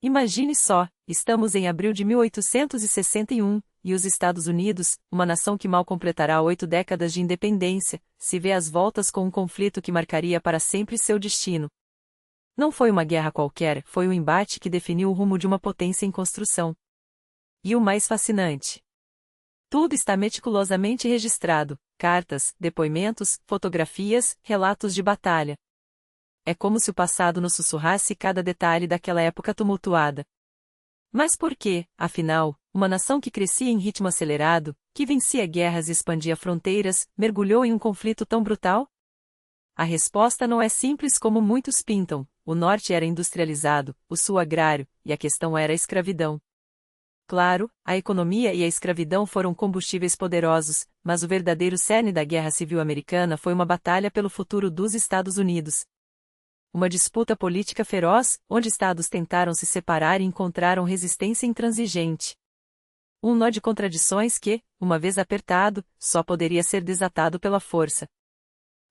Imagine só, estamos em abril de 1861, e os Estados Unidos, uma nação que mal completará 8 décadas de independência, se vê às voltas com um conflito que marcaria para sempre seu destino. Não foi uma guerra qualquer, foi um embate que definiu o rumo de uma potência em construção. E o mais fascinante: tudo está meticulosamente registrado: cartas, depoimentos, fotografias, relatos de batalha. É como se o passado nos sussurrasse cada detalhe daquela época tumultuada. Mas por que, afinal, uma nação que crescia em ritmo acelerado, que vencia guerras e expandia fronteiras, mergulhou em um conflito tão brutal? A resposta não é simples como muitos pintam: o norte era industrializado, o sul agrário, e a questão era a escravidão. Claro, a economia e a escravidão foram combustíveis poderosos, mas o verdadeiro cerne da Guerra Civil Americana foi uma batalha pelo futuro dos Estados Unidos. Uma disputa política feroz, onde estados tentaram se separar e encontraram resistência intransigente. Um nó de contradições que, uma vez apertado, só poderia ser desatado pela força.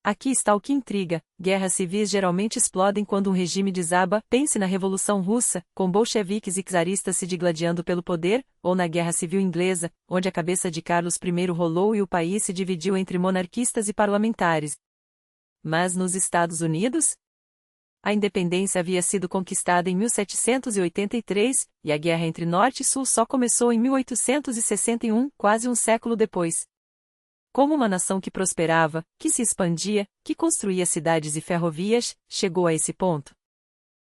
Aqui está o que intriga: guerras civis geralmente explodem quando um regime desaba. Pense na Revolução Russa, com bolcheviques e czaristas se digladiando pelo poder, ou na Guerra Civil Inglesa, onde a cabeça de Carlos I rolou e o país se dividiu entre monarquistas e parlamentares. Mas nos Estados Unidos? A independência havia sido conquistada em 1783, e a guerra entre Norte e Sul só começou em 1861, quase um século depois. Como uma nação que prosperava, que se expandia, que construía cidades e ferrovias, chegou a esse ponto?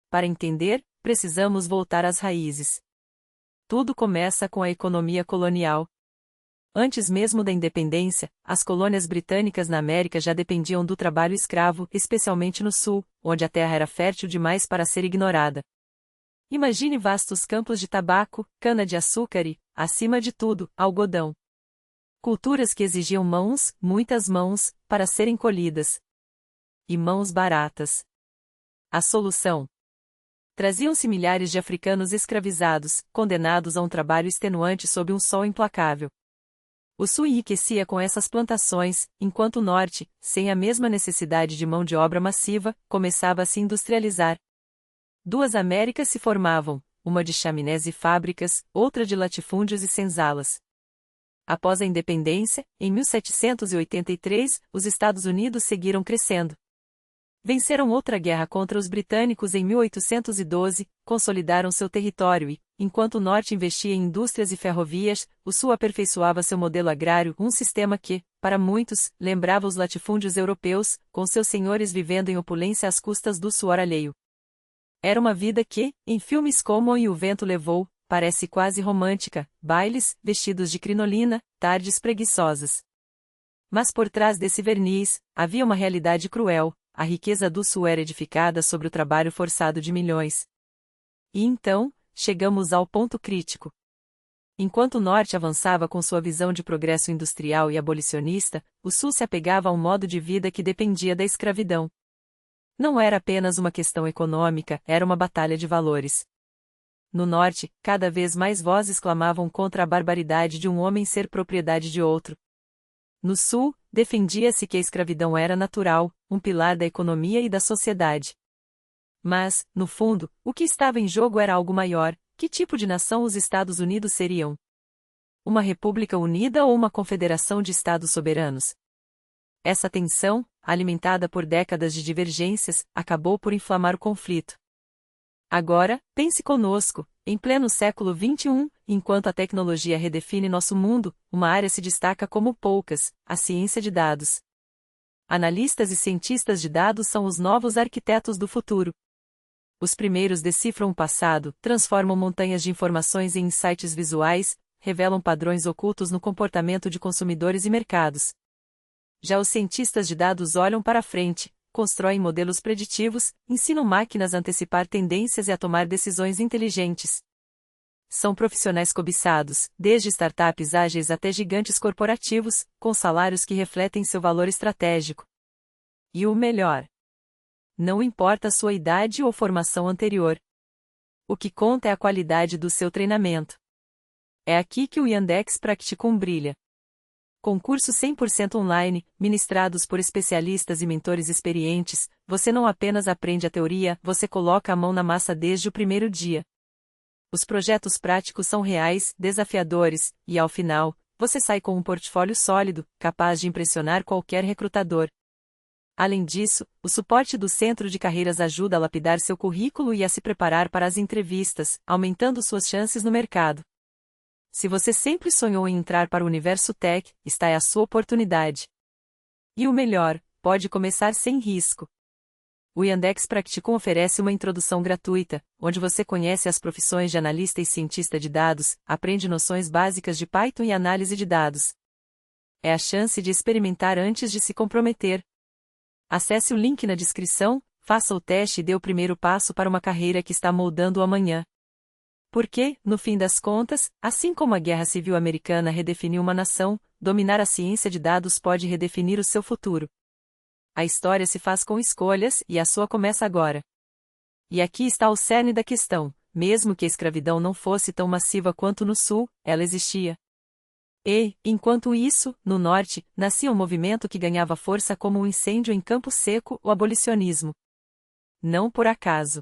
Para entender, precisamos voltar às raízes. Tudo começa com a economia colonial. Antes mesmo da independência, as colônias britânicas na América já dependiam do trabalho escravo, especialmente no sul, onde a terra era fértil demais para ser ignorada. Imagine vastos campos de tabaco, cana-de-açúcar e, acima de tudo, algodão. Culturas que exigiam mãos, muitas mãos, para serem colhidas. E mãos baratas. A solução: traziam-se milhares de africanos escravizados, condenados a um trabalho extenuante sob um sol implacável. O sul enriquecia com essas plantações, enquanto o norte, sem a mesma necessidade de mão de obra massiva, começava a se industrializar. Duas Américas se formavam, uma de chaminés e fábricas, outra de latifúndios e senzalas. Após a independência, em 1783, os Estados Unidos seguiram crescendo. Venceram outra guerra contra os britânicos em 1812, consolidaram seu território e, enquanto o norte investia em indústrias e ferrovias, o sul aperfeiçoava seu modelo agrário, um sistema que, para muitos, lembrava os latifúndios europeus, com seus senhores vivendo em opulência às custas do suor alheio. Era uma vida que, em filmes como E o Vento Levou, parece quase romântica: bailes, vestidos de crinolina, tardes preguiçosas. Mas por trás desse verniz, havia uma realidade cruel: a riqueza do sul era edificada sobre o trabalho forçado de milhões. E então, chegamos ao ponto crítico. Enquanto o norte avançava com sua visão de progresso industrial e abolicionista, o sul se apegava a um modo de vida que dependia da escravidão. Não era apenas uma questão econômica, era uma batalha de valores. No norte, cada vez mais vozes clamavam contra a barbaridade de um homem ser propriedade de outro. No sul, defendia-se que a escravidão era natural, um pilar da economia e da sociedade. Mas, no fundo, o que estava em jogo era algo maior: que tipo de nação os Estados Unidos seriam? Uma república unida ou uma confederação de estados soberanos? Essa tensão, alimentada por décadas de divergências, acabou por inflamar o conflito. Agora, pense conosco, em pleno século XXI, enquanto a tecnologia redefine nosso mundo, uma área se destaca como poucas: a ciência de dados. Analistas e cientistas de dados são os novos arquitetos do futuro. Os primeiros decifram o passado, transformam montanhas de informações em insights visuais, revelam padrões ocultos no comportamento de consumidores e mercados. Já os cientistas de dados olham para frente, constroem modelos preditivos, ensinam máquinas a antecipar tendências e a tomar decisões inteligentes. São profissionais cobiçados, desde startups ágeis até gigantes corporativos, com salários que refletem seu valor estratégico. E o melhor: não importa a sua idade ou formação anterior. O que conta é a qualidade do seu treinamento. É aqui que o Yandex Practicum brilha. Concursos 100% online, ministrados por especialistas e mentores experientes, você não apenas aprende a teoria, você coloca a mão na massa desde o primeiro dia. Os projetos práticos são reais, desafiadores, e ao final, você sai com um portfólio sólido, capaz de impressionar qualquer recrutador. Além disso, o suporte do Centro de Carreiras ajuda a lapidar seu currículo e a se preparar para as entrevistas, aumentando suas chances no mercado. Se você sempre sonhou em entrar para o universo tech, esta é a sua oportunidade. E o melhor, pode começar sem risco. O Yandex Practicum oferece uma introdução gratuita, onde você conhece as profissões de analista e cientista de dados, aprende noções básicas de Python e análise de dados. É a chance de experimentar antes de se comprometer. Acesse o link na descrição, faça o teste e dê o primeiro passo para uma carreira que está moldando o amanhã. Porque, no fim das contas, assim como a Guerra Civil Americana redefiniu uma nação, dominar a ciência de dados pode redefinir o seu futuro. A história se faz com escolhas e a sua começa agora. E aqui está o cerne da questão: mesmo que a escravidão não fosse tão massiva quanto no Sul, ela existia. E, enquanto isso, no Norte, nascia um movimento que ganhava força como um incêndio em campo seco, o abolicionismo. Não por acaso.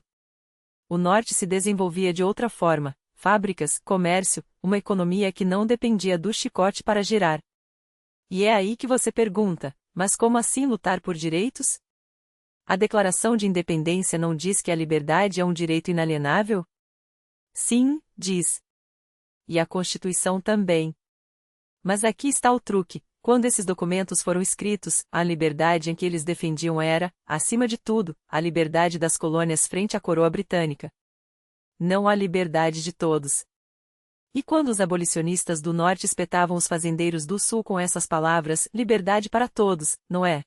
O Norte se desenvolvia de outra forma: fábricas, comércio, uma economia que não dependia do chicote para girar. E é aí que você pergunta: mas como assim lutar por direitos? A Declaração de Independência não diz que a liberdade é um direito inalienável? Sim, diz. E a Constituição também. Mas aqui está o truque: quando esses documentos foram escritos, a liberdade em que eles defendiam era, acima de tudo, a liberdade das colônias frente à coroa britânica. Não a liberdade de todos. E quando os abolicionistas do Norte espetavam os fazendeiros do Sul com essas palavras, liberdade para todos, não é?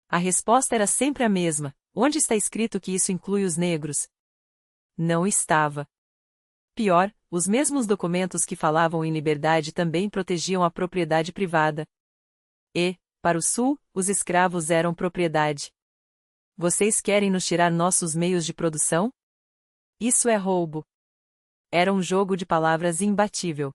A resposta era sempre a mesma: onde está escrito que isso inclui os negros? Não estava. Pior, os mesmos documentos que falavam em liberdade também protegiam a propriedade privada. E, para o Sul, os escravos eram propriedade. Vocês querem nos tirar nossos meios de produção? Isso é roubo. Era um jogo de palavras imbatível.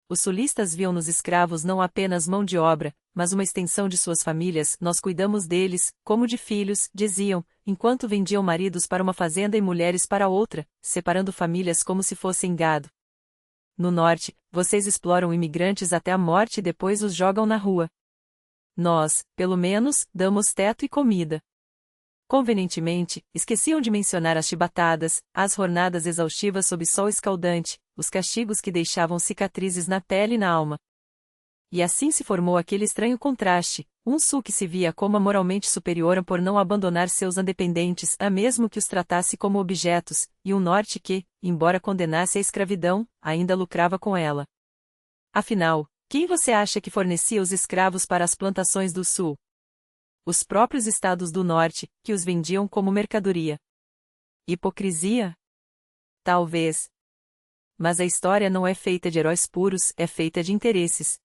Os sulistas viam nos escravos não apenas mão de obra, mas uma extensão de suas famílias. Nós cuidamos deles, como de filhos, diziam, enquanto vendiam maridos para uma fazenda e mulheres para outra, separando famílias como se fossem gado. No Norte, vocês exploram imigrantes até a morte e depois os jogam na rua. Nós, pelo menos, damos teto e comida. Convenientemente, esqueciam de mencionar as chibatadas, as jornadas exaustivas sob sol escaldante, os castigos que deixavam cicatrizes na pele e na alma. E assim se formou aquele estranho contraste: um Sul que se via como moralmente superior por não abandonar seus dependentes, a mesmo que os tratasse como objetos, e um Norte que, embora condenasse a escravidão, ainda lucrava com ela. Afinal, quem você acha que fornecia os escravos para as plantações do Sul? Os próprios estados do Norte, que os vendiam como mercadoria. Hipocrisia? Talvez. Mas a história não é feita de heróis puros, é feita de interesses.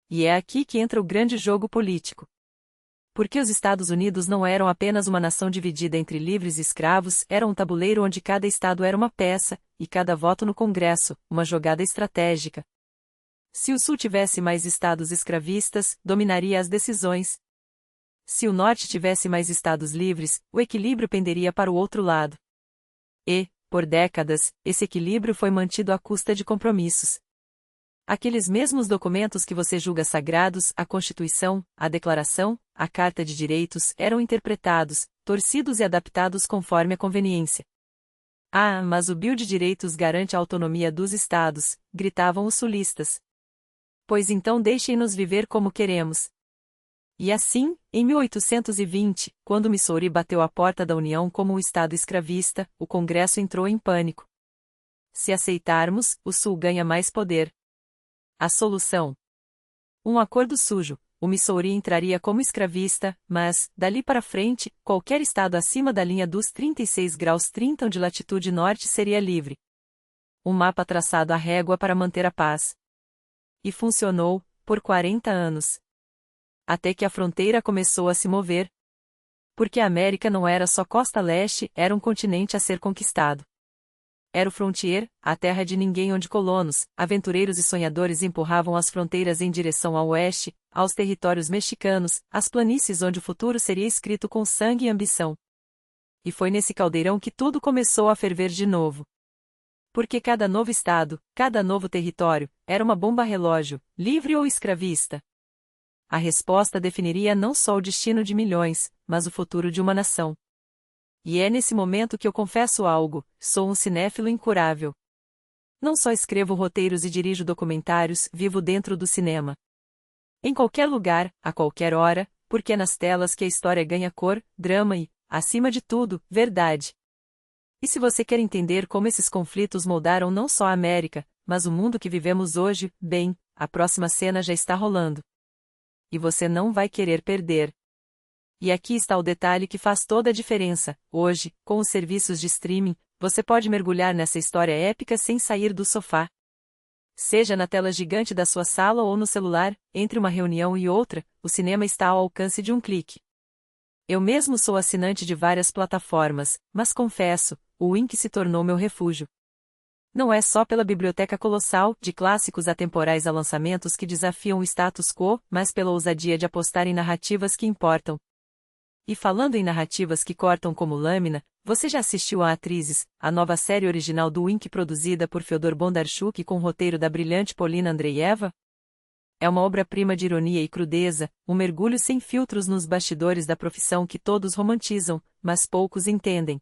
E é aqui que entra o grande jogo político. Porque os Estados Unidos não eram apenas uma nação dividida entre livres e escravos, era um tabuleiro onde cada estado era uma peça, e cada voto no Congresso, uma jogada estratégica. Se o Sul tivesse mais estados escravistas, dominaria as decisões. Se o Norte tivesse mais estados livres, o equilíbrio penderia para o outro lado. E, por décadas, esse equilíbrio foi mantido à custa de compromissos. Aqueles mesmos documentos que você julga sagrados, a Constituição, a Declaração, a Carta de Direitos, eram interpretados, torcidos e adaptados conforme a conveniência. Ah, mas o Bill de Direitos garante a autonomia dos estados, gritavam os sulistas. Pois então deixem-nos viver como queremos. E assim, em 1820, quando Missouri bateu à porta da União como um estado escravista, o Congresso entrou em pânico. Se aceitarmos, o Sul ganha mais poder. A solução? Um acordo sujo. O Missouri entraria como escravista, mas, dali para frente, qualquer estado acima da linha dos 36 graus 30 de latitude norte seria livre. Um mapa traçado à régua para manter a paz. E funcionou, por 40 anos. Até que a fronteira começou a se mover. Porque a América não era só costa leste, era um continente a ser conquistado. Era o frontier, a terra de ninguém onde colonos, aventureiros e sonhadores empurravam as fronteiras em direção ao oeste, aos territórios mexicanos, às planícies onde o futuro seria escrito com sangue e ambição. E foi nesse caldeirão que tudo começou a ferver de novo. Porque cada novo estado, cada novo território, era uma bomba relógio, livre ou escravista. A resposta definiria não só o destino de milhões, mas o futuro de uma nação. E é nesse momento que eu confesso algo: sou um cinéfilo incurável. Não só escrevo roteiros e dirijo documentários, vivo dentro do cinema. Em qualquer lugar, a qualquer hora, porque é nas telas que a história ganha cor, drama e, acima de tudo, verdade. E se você quer entender como esses conflitos moldaram não só a América, mas o mundo que vivemos hoje, bem, a próxima cena já está rolando. E você não vai querer perder. E aqui está o detalhe que faz toda a diferença: hoje, com os serviços de streaming, você pode mergulhar nessa história épica sem sair do sofá. Seja na tela gigante da sua sala ou no celular, entre uma reunião e outra, o cinema está ao alcance de um clique. Eu mesmo sou assinante de várias plataformas, mas confesso, o Wink se tornou meu refúgio. Não é só pela biblioteca colossal, de clássicos atemporais a lançamentos que desafiam o status quo, mas pela ousadia de apostar em narrativas que importam. E falando em narrativas que cortam como lâmina, você já assistiu a Atrizes, a nova série original do Wink produzida por Fyodor Bondarchuk com roteiro da brilhante Polina Andreeva? É uma obra-prima de ironia e crudeza, um mergulho sem filtros nos bastidores da profissão que todos romantizam, mas poucos entendem.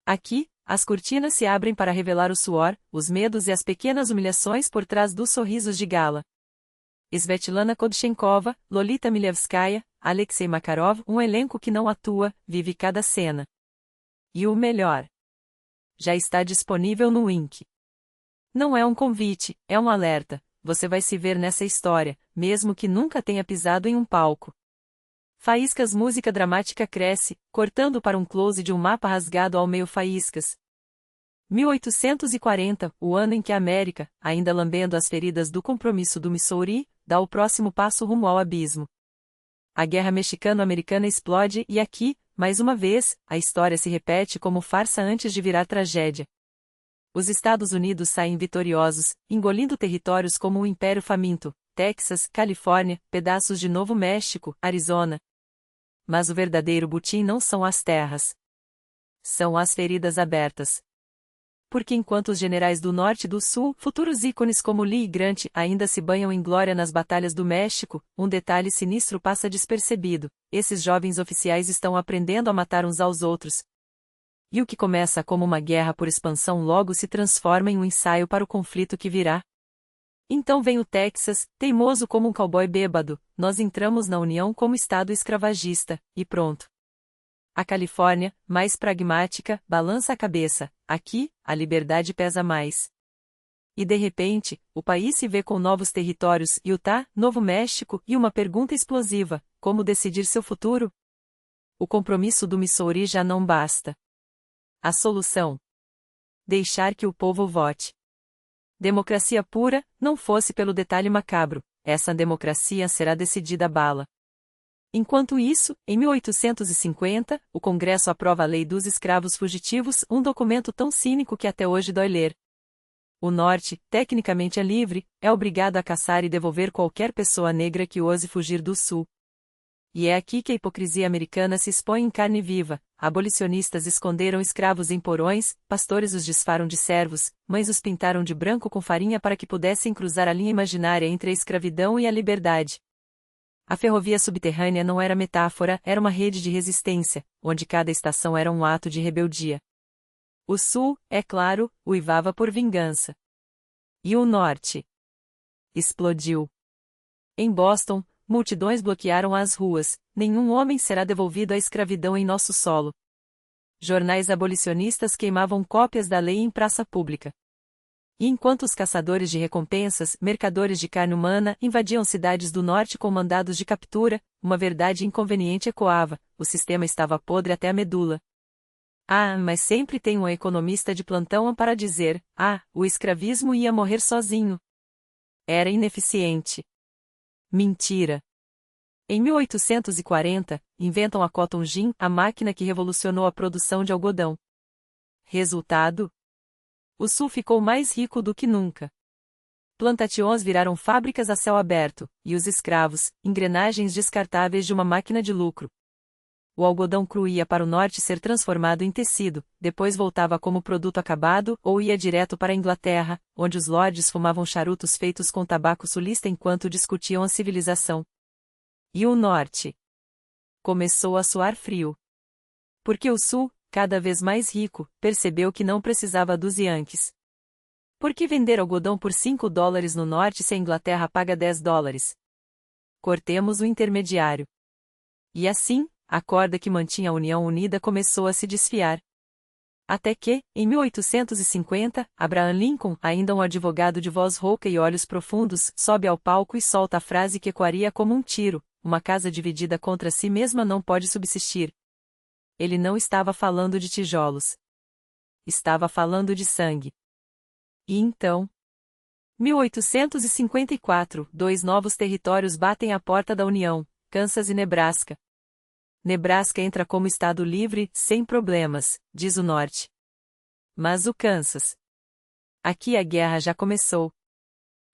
Aqui, as cortinas se abrem para revelar o suor, os medos e as pequenas humilhações por trás dos sorrisos de gala. Svetlana Kodchenkova, Lolita Milevskaya, Alexei Makarov, um elenco que não atua, vive cada cena. E o melhor: já está disponível no Wink. Não é um convite, é um alerta: você vai se ver nessa história, mesmo que nunca tenha pisado em um palco. Faíscas. Música dramática cresce, cortando para um close de um mapa rasgado ao meio. Faíscas. 1840, o ano em que a América, ainda lambendo as feridas do compromisso do Missouri, dá o próximo passo rumo ao abismo. A guerra mexicano-americana explode e aqui, mais uma vez, a história se repete como farsa antes de virar tragédia. Os Estados Unidos saem vitoriosos, engolindo territórios como um império faminto: Texas, Califórnia, pedaços de Novo México, Arizona. Mas o verdadeiro butim não são as terras. São as feridas abertas. Porque enquanto os generais do Norte e do Sul, futuros ícones como Lee e Grant, ainda se banham em glória nas batalhas do México, um detalhe sinistro passa despercebido: esses jovens oficiais estão aprendendo a matar uns aos outros. E o que começa como uma guerra por expansão logo se transforma em um ensaio para o conflito que virá. Então vem o Texas, teimoso como um cowboy bêbado: nós entramos na União como Estado escravagista, e pronto. A Califórnia, mais pragmática, balança a cabeça: aqui, a liberdade pesa mais. E de repente, o país se vê com novos territórios: Utah, Novo México, e uma pergunta explosiva: como decidir seu futuro? O compromisso do Missouri já não basta. A solução? Deixar que o povo vote. Democracia pura, não fosse pelo detalhe macabro: essa democracia será decidida à bala. Enquanto isso, em 1850, o Congresso aprova a Lei dos Escravos Fugitivos, um documento tão cínico que até hoje dói ler. O Norte, tecnicamente é livre, é obrigado a caçar e devolver qualquer pessoa negra que ouse fugir do Sul. E é aqui que a hipocrisia americana se expõe em carne viva: abolicionistas esconderam escravos em porões, pastores os disfaram de servos, mães os pintaram de branco com farinha para que pudessem cruzar a linha imaginária entre a escravidão e a liberdade. A ferrovia subterrânea não era metáfora, era uma rede de resistência, onde cada estação era um ato de rebeldia. O Sul, é claro, uivava por vingança. E o Norte? Explodiu. Em Boston, multidões bloquearam as ruas: nenhum homem será devolvido à escravidão em nosso solo. Jornais abolicionistas queimavam cópias da lei em praça pública. E enquanto os caçadores de recompensas, mercadores de carne humana, invadiam cidades do norte com mandados de captura, uma verdade inconveniente ecoava: o sistema estava podre até a medula. Ah, mas sempre tem um economista de plantão para dizer: o escravismo ia morrer sozinho. Era ineficiente. Mentira. Em 1840, inventam a Cotton Gin, a máquina que revolucionou a produção de algodão. Resultado? O Sul ficou mais rico do que nunca. Plantations viraram fábricas a céu aberto, e os escravos, engrenagens descartáveis de uma máquina de lucro. o algodão cru ia para o norte ser transformado em tecido, depois voltava como produto acabado ou ia direto para a Inglaterra, onde os lords fumavam charutos feitos com tabaco sulista enquanto discutiam a civilização. E o norte começou a suar frio. Porque o sul, cada vez mais rico, percebeu que não precisava dos Yankees. Por que vender algodão por $5 no norte se a Inglaterra paga $10? Cortemos o intermediário. E assim, a corda que mantinha a União Unida começou a se desfiar. Até que, em 1850, Abraham Lincoln, ainda um advogado de voz rouca e olhos profundos, sobe ao palco e solta a frase que ecoaria como um tiro: uma casa dividida contra si mesma não pode subsistir. Ele não estava falando de tijolos. Estava falando de sangue. E então, 1854, dois novos territórios batem à porta da União, Kansas e Nebraska. Nebraska entra como estado livre, sem problemas, diz o Norte. Mas o Kansas. Aqui a guerra já começou.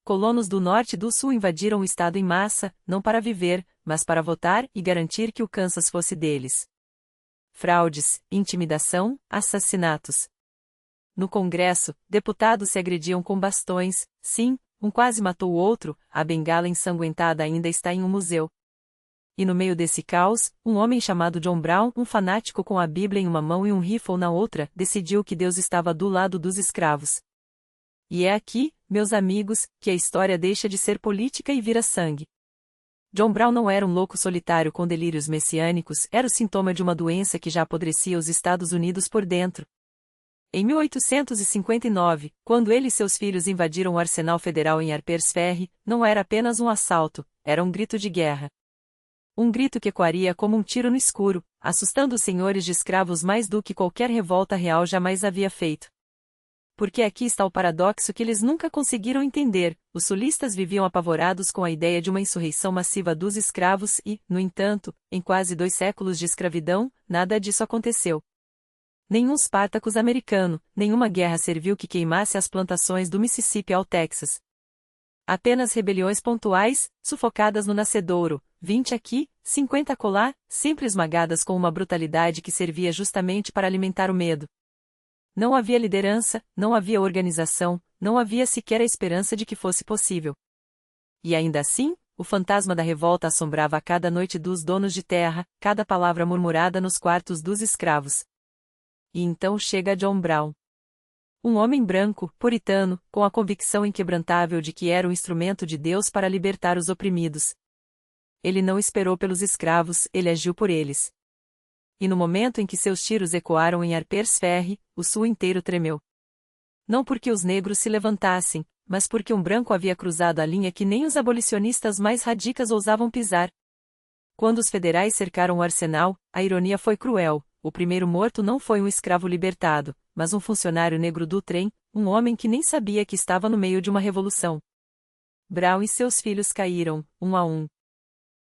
Colonos do Norte e do Sul invadiram o estado em massa, não para viver, mas para votar e garantir que o Kansas fosse deles. Fraudes, intimidação, assassinatos. No Congresso, deputados se agrediam com bastões, sim, um quase matou o outro, a bengala ensanguentada ainda está em um museu. E no meio desse caos, um homem chamado John Brown, um fanático com a Bíblia em uma mão e um rifle na outra, decidiu que Deus estava do lado dos escravos. E é aqui, meus amigos, que a história deixa de ser política e vira sangue. John Brown não era um louco solitário com delírios messiânicos, era o sintoma de uma doença que já apodrecia os Estados Unidos por dentro. Em 1859, quando ele e seus filhos invadiram o arsenal federal em Harpers Ferry, não era apenas um assalto, era um grito de guerra. Um grito que ecoaria como um tiro no escuro, assustando os senhores de escravos mais do que qualquer revolta real jamais havia feito. Porque aqui está o paradoxo que eles nunca conseguiram entender: os sulistas viviam apavorados com a ideia de uma insurreição massiva dos escravos e, no entanto, em quase 2 séculos de escravidão, nada disso aconteceu. Nenhum Spartacus americano, nenhuma guerra serviu que queimasse as plantações do Mississippi ao Texas. Apenas rebeliões pontuais, sufocadas no nascedouro, 20 aqui, 50 acolá, sempre esmagadas com uma brutalidade que servia justamente para alimentar o medo. Não havia liderança, não havia organização, não havia sequer a esperança de que fosse possível. E ainda assim, o fantasma da revolta assombrava a cada noite dos donos de terra, cada palavra murmurada nos quartos dos escravos. E então chega John Brown. Um homem branco, puritano, com a convicção inquebrantável de que era o instrumento de Deus para libertar os oprimidos. Ele não esperou pelos escravos, ele agiu por eles. E no momento em que seus tiros ecoaram em Harpers Ferry, o sul inteiro tremeu. Não porque os negros se levantassem, mas porque um branco havia cruzado a linha que nem os abolicionistas mais radicais ousavam pisar. Quando os federais cercaram o arsenal, a ironia foi cruel: o primeiro morto não foi um escravo libertado, mas um funcionário negro do trem, um homem que nem sabia que estava no meio de uma revolução. Brown e seus filhos caíram, um a um.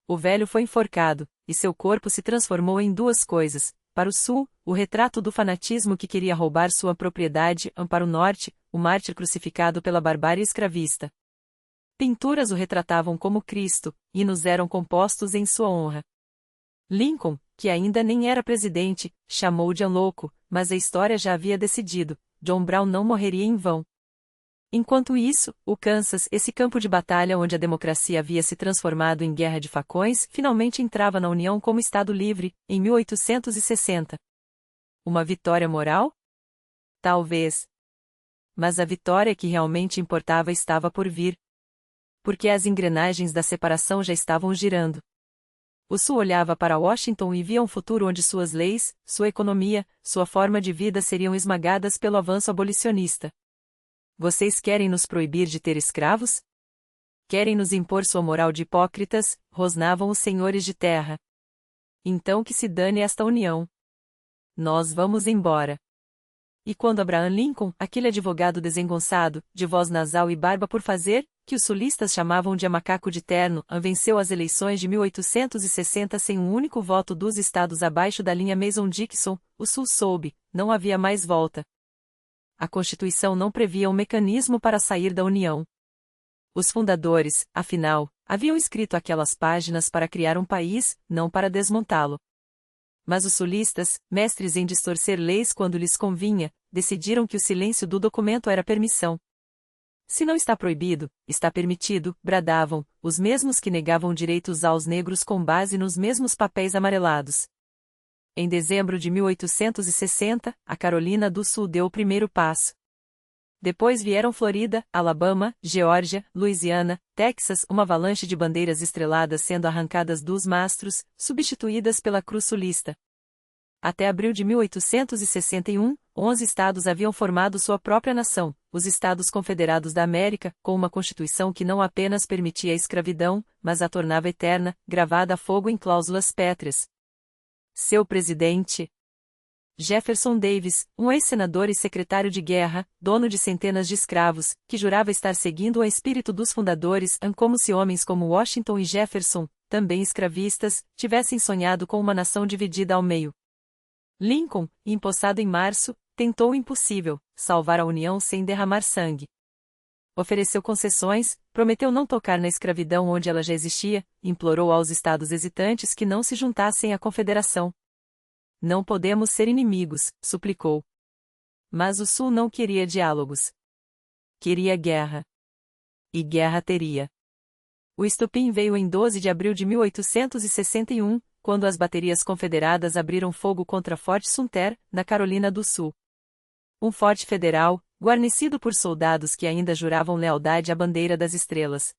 O velho foi enforcado, e seu corpo se transformou em 2 coisas: para o sul, o retrato do fanatismo que queria roubar sua propriedade; para o norte, o mártir crucificado pela barbárie escravista. Pinturas o retratavam como Cristo, hinos eram compostos em sua honra. Lincoln, que ainda nem era presidente, chamou John louco, mas a história já havia decidido: John Brown não morreria em vão. Enquanto isso, o Kansas, esse campo de batalha onde a democracia havia se transformado em guerra de facões, finalmente entrava na União como Estado livre, em 1860. Uma vitória moral? Talvez. Mas a vitória que realmente importava estava por vir. Porque as engrenagens da separação já estavam girando. O Sul olhava para Washington e via um futuro onde suas leis, sua economia, sua forma de vida seriam esmagadas pelo avanço abolicionista. Vocês querem nos proibir de ter escravos? Querem nos impor sua moral de hipócritas, rosnavam os senhores de terra. Então que se dane esta união. Nós vamos embora. E quando Abraham Lincoln, aquele advogado desengonçado, de voz nasal e barba por fazer, que os sulistas chamavam de macaco de terno, venceu as eleições de 1860 sem um único voto dos estados abaixo da linha Mason-Dixon, o Sul soube: não havia mais volta. A Constituição não previa um mecanismo para sair da União. Os fundadores, afinal, haviam escrito aquelas páginas para criar um país, não para desmontá-lo. Mas os sulistas, mestres em distorcer leis quando lhes convinha, decidiram que o silêncio do documento era permissão. Se não está proibido, está permitido, bradavam, os mesmos que negavam direitos aos negros com base nos mesmos papéis amarelados. Em dezembro de 1860, a Carolina do Sul deu o primeiro passo. Depois vieram Florida, Alabama, Geórgia, Louisiana, Texas, uma avalanche de bandeiras estreladas sendo arrancadas dos mastros, substituídas pela cruz sulista. Até abril de 1861, 11 estados haviam formado sua própria nação, os Estados Confederados da América, com uma constituição que não apenas permitia a escravidão, mas a tornava eterna, gravada a fogo em cláusulas pétreas. Seu presidente, Jefferson Davis, um ex-senador e secretário de guerra, dono de centenas de escravos, que jurava estar seguindo o espírito dos fundadores, como se homens como Washington e Jefferson, também escravistas, tivessem sonhado com uma nação dividida ao meio. Lincoln, empossado em março, tentou o impossível, salvar a União sem derramar sangue. Ofereceu concessões, prometeu não tocar na escravidão onde ela já existia, implorou aos estados hesitantes que não se juntassem à Confederação. Não podemos ser inimigos, suplicou. Mas o Sul não queria diálogos. Queria guerra. E guerra teria. O estopim veio em 12 de abril de 1861, quando as baterias confederadas abriram fogo contra Fort Sumter, na Carolina do Sul. Um forte federal, guarnecido por soldados que ainda juravam lealdade à bandeira das estrelas.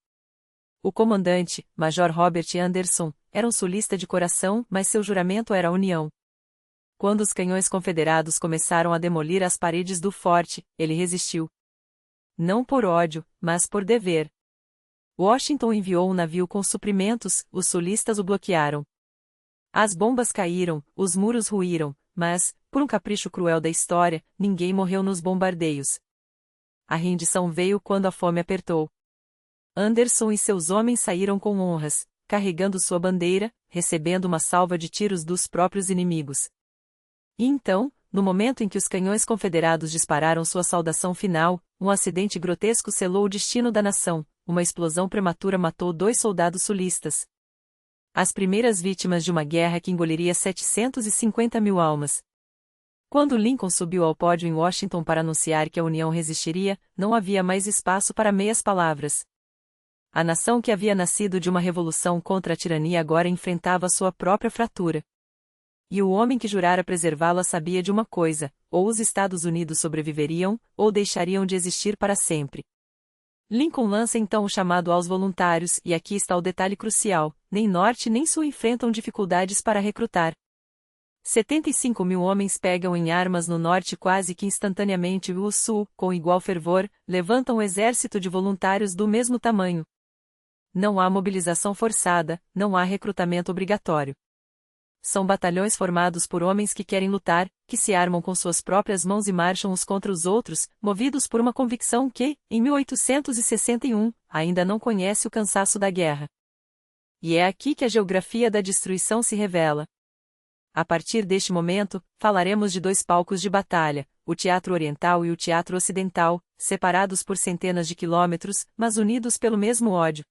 O comandante, Major Robert Anderson, era um sulista de coração, mas seu juramento era a União. Quando os canhões confederados começaram a demolir as paredes do forte, ele resistiu. Não por ódio, mas por dever. Washington enviou um navio com suprimentos, os sulistas o bloquearam. As bombas caíram, os muros ruíram, mas, por um capricho cruel da história, ninguém morreu nos bombardeios. A rendição veio quando a fome apertou. Anderson e seus homens saíram com honras, carregando sua bandeira, recebendo uma salva de tiros dos próprios inimigos. E então, no momento em que os canhões confederados dispararam sua saudação final, um acidente grotesco selou o destino da nação, uma explosão prematura matou 2 soldados sulistas. As primeiras vítimas de uma guerra que engoliria 750 mil almas. Quando Lincoln subiu ao pódio em Washington para anunciar que a União resistiria, não havia mais espaço para meias palavras. A nação que havia nascido de uma revolução contra a tirania agora enfrentava sua própria fratura. E o homem que jurara preservá-la sabia de uma coisa: ou os Estados Unidos sobreviveriam, ou deixariam de existir para sempre. Lincoln lança então o chamado aos voluntários, e aqui está o detalhe crucial: nem Norte nem Sul enfrentam dificuldades para recrutar. 75 mil homens pegam em armas no Norte quase que instantaneamente e o Sul, com igual fervor, levanta um exército de voluntários do mesmo tamanho. Não há mobilização forçada, não há recrutamento obrigatório. São batalhões formados por homens que querem lutar, que se armam com suas próprias mãos e marcham uns contra os outros, movidos por uma convicção que, em 1861, ainda não conhece o cansaço da guerra. E é aqui que a geografia da destruição se revela. A partir deste momento, falaremos de 2 palcos de batalha, o Teatro Oriental e o Teatro Ocidental, separados por centenas de quilômetros, mas unidos pelo mesmo ódio.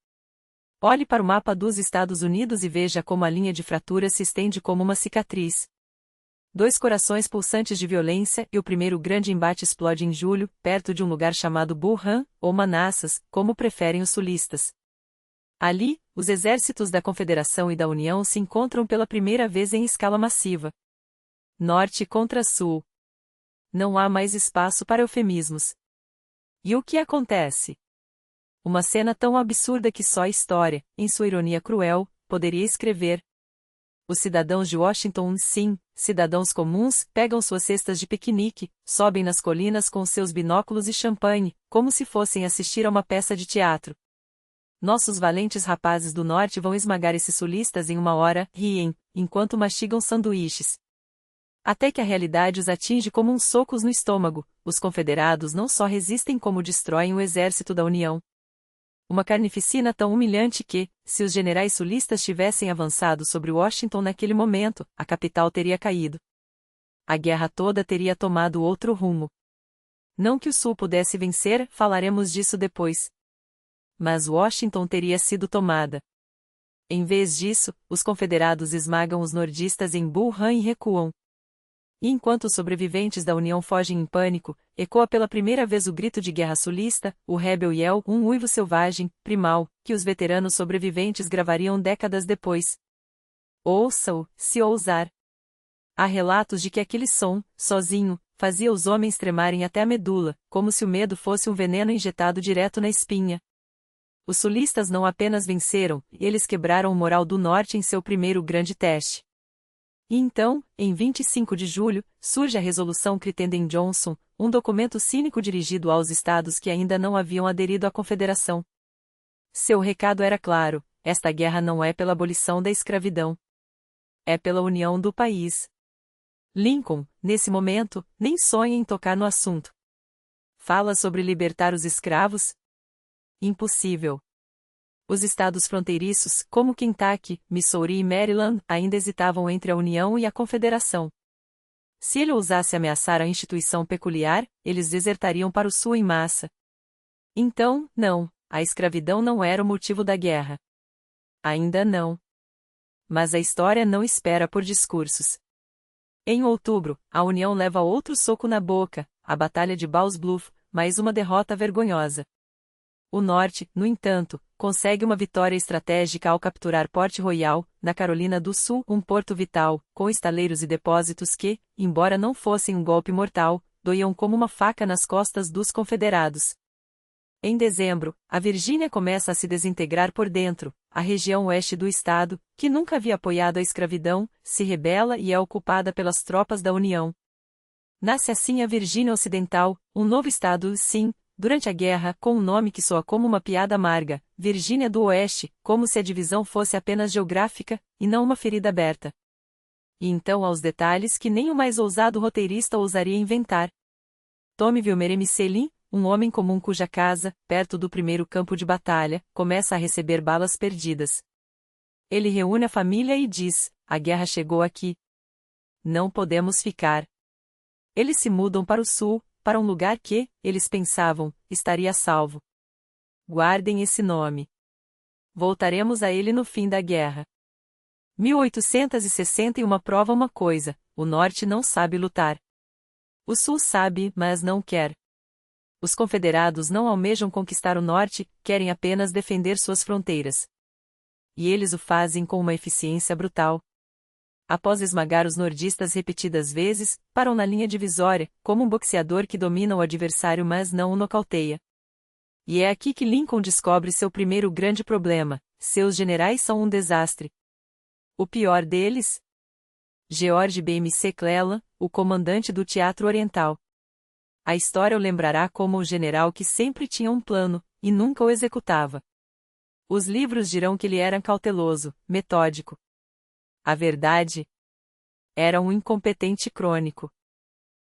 Olhe para o mapa dos Estados Unidos e veja como a linha de fratura se estende como uma cicatriz. 2 corações pulsantes de violência, e o primeiro grande embate explode em julho, perto de um lugar chamado Bull Run, ou Manassas, como preferem os sulistas. Ali, os exércitos da Confederação e da União se encontram pela primeira vez em escala massiva. Norte contra Sul. Não há mais espaço para eufemismos. E o que acontece? Uma cena tão absurda que só a história, em sua ironia cruel, poderia escrever. Os cidadãos de Washington, sim, cidadãos comuns, pegam suas cestas de piquenique, sobem nas colinas com seus binóculos e champanhe, como se fossem assistir a uma peça de teatro. Nossos valentes rapazes do norte vão esmagar esses sulistas em 1 hora, riem, enquanto mastigam sanduíches. Até que a realidade os atinge como uns socos no estômago, os confederados não só resistem como destroem o exército da União. Uma carnificina tão humilhante que, se os generais sulistas tivessem avançado sobre Washington naquele momento, a capital teria caído. A guerra toda teria tomado outro rumo. Não que o Sul pudesse vencer, falaremos disso depois. Mas Washington teria sido tomada. Em vez disso, os confederados esmagam os nordistas em Bull Run e recuam. E enquanto os sobreviventes da União fogem em pânico, ecoa pela primeira vez o grito de guerra sulista, o Rebel Yell, um uivo selvagem, primal, que os veteranos sobreviventes gravariam décadas depois. Ouça-o, se ousar. Há relatos de que aquele som, sozinho, fazia os homens tremarem até a medula, como se o medo fosse um veneno injetado direto na espinha. Os sulistas não apenas venceram, eles quebraram o moral do Norte em seu primeiro grande teste. E então, em 25 de julho, surge a Resolução Crittenden-Johnson, um documento cínico dirigido aos estados que ainda não haviam aderido à Confederação. Seu recado era claro: esta guerra não é pela abolição da escravidão. É pela união do país. Lincoln, nesse momento, nem sonha em tocar no assunto. Fala sobre libertar os escravos? Impossível. Os estados fronteiriços, como Kentucky, Missouri e Maryland, ainda hesitavam entre a União e a Confederação. Se ele ousasse ameaçar a instituição peculiar, eles desertariam para o sul em massa. Então, não, a escravidão não era o motivo da guerra. Ainda não. Mas a história não espera por discursos. Em outubro, a União leva outro soco na boca, a Batalha de Ball's Bluff, mais uma derrota vergonhosa. O Norte, no entanto, consegue uma vitória estratégica ao capturar Port Royal, na Carolina do Sul, um porto vital, com estaleiros e depósitos que, embora não fossem um golpe mortal, doíam como uma faca nas costas dos confederados. Em dezembro, a Virgínia começa a se desintegrar por dentro, a região oeste do estado, que nunca havia apoiado a escravidão, se rebela e é ocupada pelas tropas da União. Nasce assim a Virgínia Ocidental, um novo estado, sim, durante a guerra, com um nome que soa como uma piada amarga, Virgínia do Oeste, como se a divisão fosse apenas geográfica, e não uma ferida aberta. E então aos detalhes que nem o mais ousado roteirista ousaria inventar. Tommy Wilmer M.C. um homem comum cuja casa, perto do primeiro campo de batalha, começa a receber balas perdidas. Ele reúne a família e diz: a guerra chegou aqui. Não podemos ficar. Eles se mudam para o sul, para um lugar que, eles pensavam, estaria salvo. Guardem esse nome. Voltaremos a ele no fim da guerra. 1861 prova uma coisa: o Norte não sabe lutar. O Sul sabe, mas não quer. Os confederados não almejam conquistar o Norte, querem apenas defender suas fronteiras. E eles o fazem com uma eficiência brutal. Após esmagar os nordistas repetidas vezes, param na linha divisória, como um boxeador que domina o adversário mas não o nocauteia. E é aqui que Lincoln descobre seu primeiro grande problema: seus generais são um desastre. O pior deles? George B. McClellan, o comandante do Teatro Oriental. A história o lembrará como o general que sempre tinha um plano, e nunca o executava. Os livros dirão que ele era cauteloso, metódico. A verdade? Era um incompetente crônico.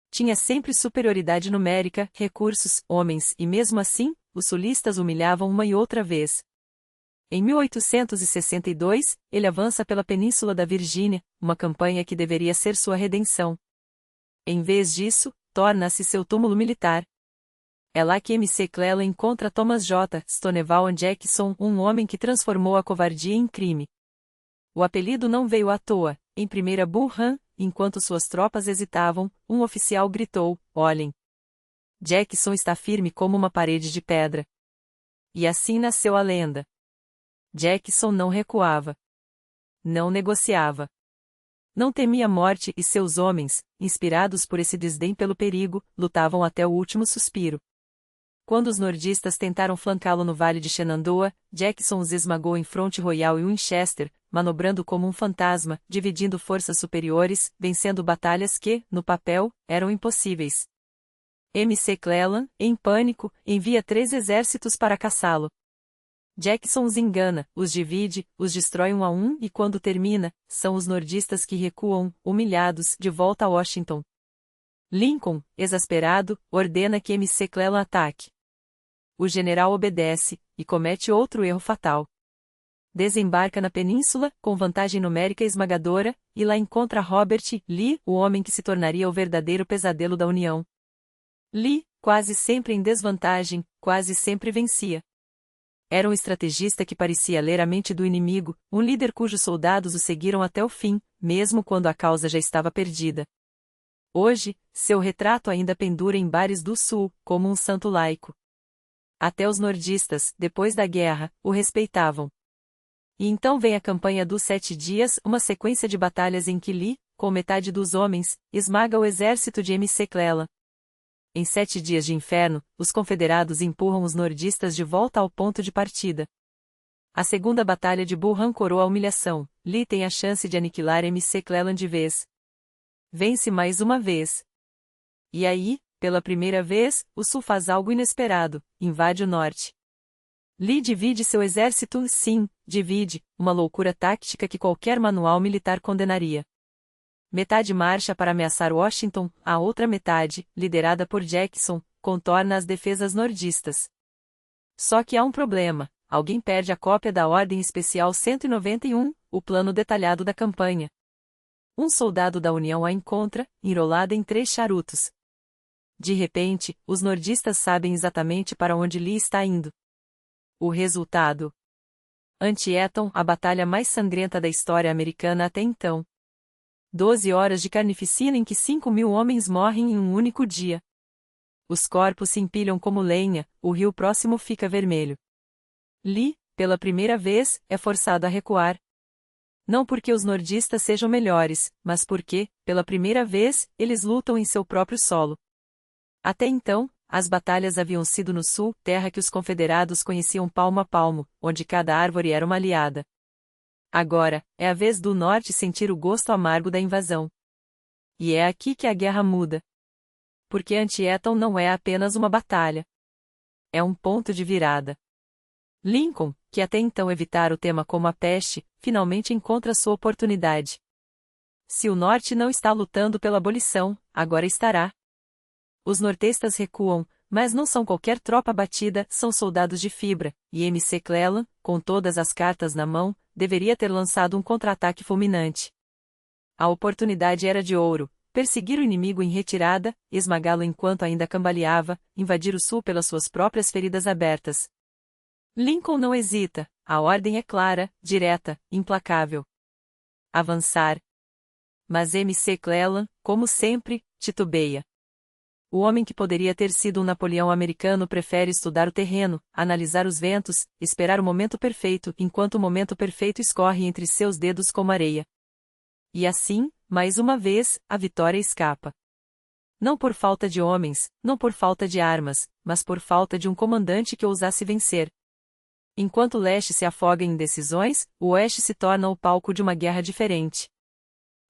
Tinha sempre superioridade numérica, recursos, homens e mesmo assim, os sulistas humilhavam uma e outra vez. Em 1862, ele avança pela Península da Virgínia, uma campanha que deveria ser sua redenção. Em vez disso, torna-se seu túmulo militar. É lá que McClellan encontra Thomas J. Stonewall Jackson, um homem que transformou a covardia em crime. O apelido não veio à toa. Em primeira Bull Run, enquanto suas tropas hesitavam, um oficial gritou: olhem! Jackson está firme como uma parede de pedra. E assim nasceu a lenda. Jackson não recuava. Não negociava. Não temia a morte e seus homens, inspirados por esse desdém pelo perigo, lutavam até o último suspiro. Quando os nordistas tentaram flancá-lo no Vale de Shenandoah, Jackson os esmagou em Front Royal e Winchester, manobrando como um fantasma, dividindo forças superiores, vencendo batalhas que, no papel, eram impossíveis. McClellan, em pânico, envia 3 exércitos para caçá-lo. Jackson os engana, os divide, os destrói um a um e quando termina, são os nordistas que recuam, humilhados, de volta a Washington. Lincoln, exasperado, ordena que McClellan ataque. O general obedece, e comete outro erro fatal. Desembarca na península, com vantagem numérica esmagadora, e lá encontra Robert Lee, o homem que se tornaria o verdadeiro pesadelo da União. Lee, quase sempre em desvantagem, quase sempre vencia. Era um estrategista que parecia ler a mente do inimigo, um líder cujos soldados o seguiram até o fim, mesmo quando a causa já estava perdida. Hoje, seu retrato ainda pendura em bares do Sul, como um santo laico. Até os nordistas, depois da guerra, o respeitavam. E então vem a campanha dos 7 dias, uma sequência de batalhas em que Lee, com metade dos homens, esmaga o exército de McClellan. Em 7 dias de inferno, os confederados empurram os nordistas de volta ao ponto de partida. A segunda batalha de Bull Run coroa a humilhação. Lee tem a chance de aniquilar McClellan de vez. Vence mais uma vez. E aí, pela primeira vez, o Sul faz algo inesperado, invade o Norte. Lee divide seu exército, sim, divide, uma loucura tática que qualquer manual militar condenaria. Metade marcha para ameaçar Washington, a outra metade, liderada por Jackson, contorna as defesas nordistas. Só que há um problema: alguém perde a cópia da Ordem Especial 191, o plano detalhado da campanha. Um soldado da União a encontra, enrolada em 3 charutos. De repente, os nordistas sabem exatamente para onde Lee está indo. O resultado: Antietam, a batalha mais sangrenta da história americana até então. 12 horas de carnificina em que 5.000 homens morrem em um único dia. Os corpos se empilham como lenha, o rio próximo fica vermelho. Lee, pela primeira vez, é forçado a recuar. Não porque os nordistas sejam melhores, mas porque, pela primeira vez, eles lutam em seu próprio solo. Até então, as batalhas haviam sido no sul, terra que os confederados conheciam palmo a palmo, onde cada árvore era uma aliada. Agora, é a vez do norte sentir o gosto amargo da invasão. E é aqui que a guerra muda. Porque Antietam não é apenas uma batalha. É um ponto de virada. Lincoln, que até então evitara o tema como a peste, finalmente encontra sua oportunidade. Se o norte não está lutando pela abolição, agora estará. Os nortestas recuam, mas não são qualquer tropa batida, são soldados de fibra, e McClellan, com todas as cartas na mão, deveria ter lançado um contra-ataque fulminante. A oportunidade era de ouro: perseguir o inimigo em retirada, esmagá-lo enquanto ainda cambaleava, invadir o sul pelas suas próprias feridas abertas. Lincoln não hesita, a ordem é clara, direta, implacável. Avançar. Mas McClellan, como sempre, titubeia. O homem que poderia ter sido um Napoleão americano prefere estudar o terreno, analisar os ventos, esperar o momento perfeito, enquanto o momento perfeito escorre entre seus dedos como areia. E assim, mais uma vez, a vitória escapa. Não por falta de homens, não por falta de armas, mas por falta de um comandante que ousasse vencer. Enquanto o leste se afoga em indecisões, o oeste se torna o palco de uma guerra diferente.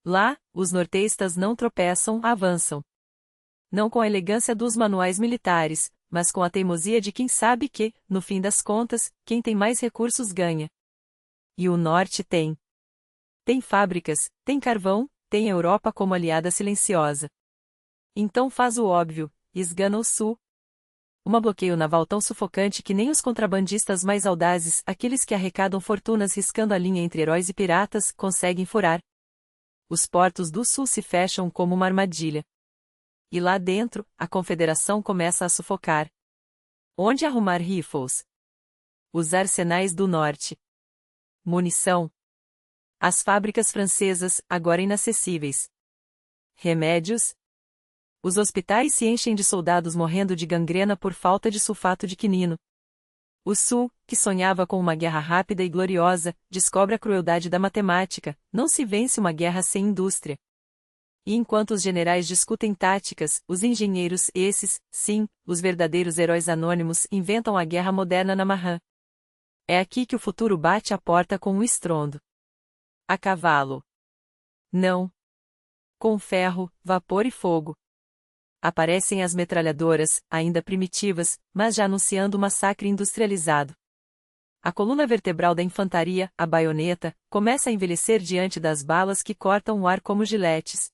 Lá, os nortestas não tropeçam, avançam. Não com a elegância dos manuais militares, mas com a teimosia de quem sabe que, no fim das contas, quem tem mais recursos ganha. E o norte tem. Tem fábricas, tem carvão, tem a Europa como aliada silenciosa. Então faz o óbvio, esgana o sul. Um bloqueio naval tão sufocante que nem os contrabandistas mais audazes, aqueles que arrecadam fortunas riscando a linha entre heróis e piratas, conseguem furar. Os portos do sul se fecham como uma armadilha. E lá dentro, a confederação começa a sufocar. Onde arrumar rifles? Os arsenais do norte. Munição. As fábricas francesas, agora inacessíveis. Remédios. Os hospitais se enchem de soldados morrendo de gangrena por falta de sulfato de quinino. O Sul, que sonhava com uma guerra rápida e gloriosa, descobre a crueldade da matemática: não se vence uma guerra sem indústria. E enquanto os generais discutem táticas, os engenheiros, esses, sim, os verdadeiros heróis anônimos, inventam a guerra moderna na marrã. É aqui que o futuro bate à porta com um estrondo. A cavalo. Não. Com ferro, vapor e fogo. Aparecem as metralhadoras, ainda primitivas, mas já anunciando o massacre industrializado. A coluna vertebral da infantaria, a baioneta, começa a envelhecer diante das balas que cortam o ar como giletes.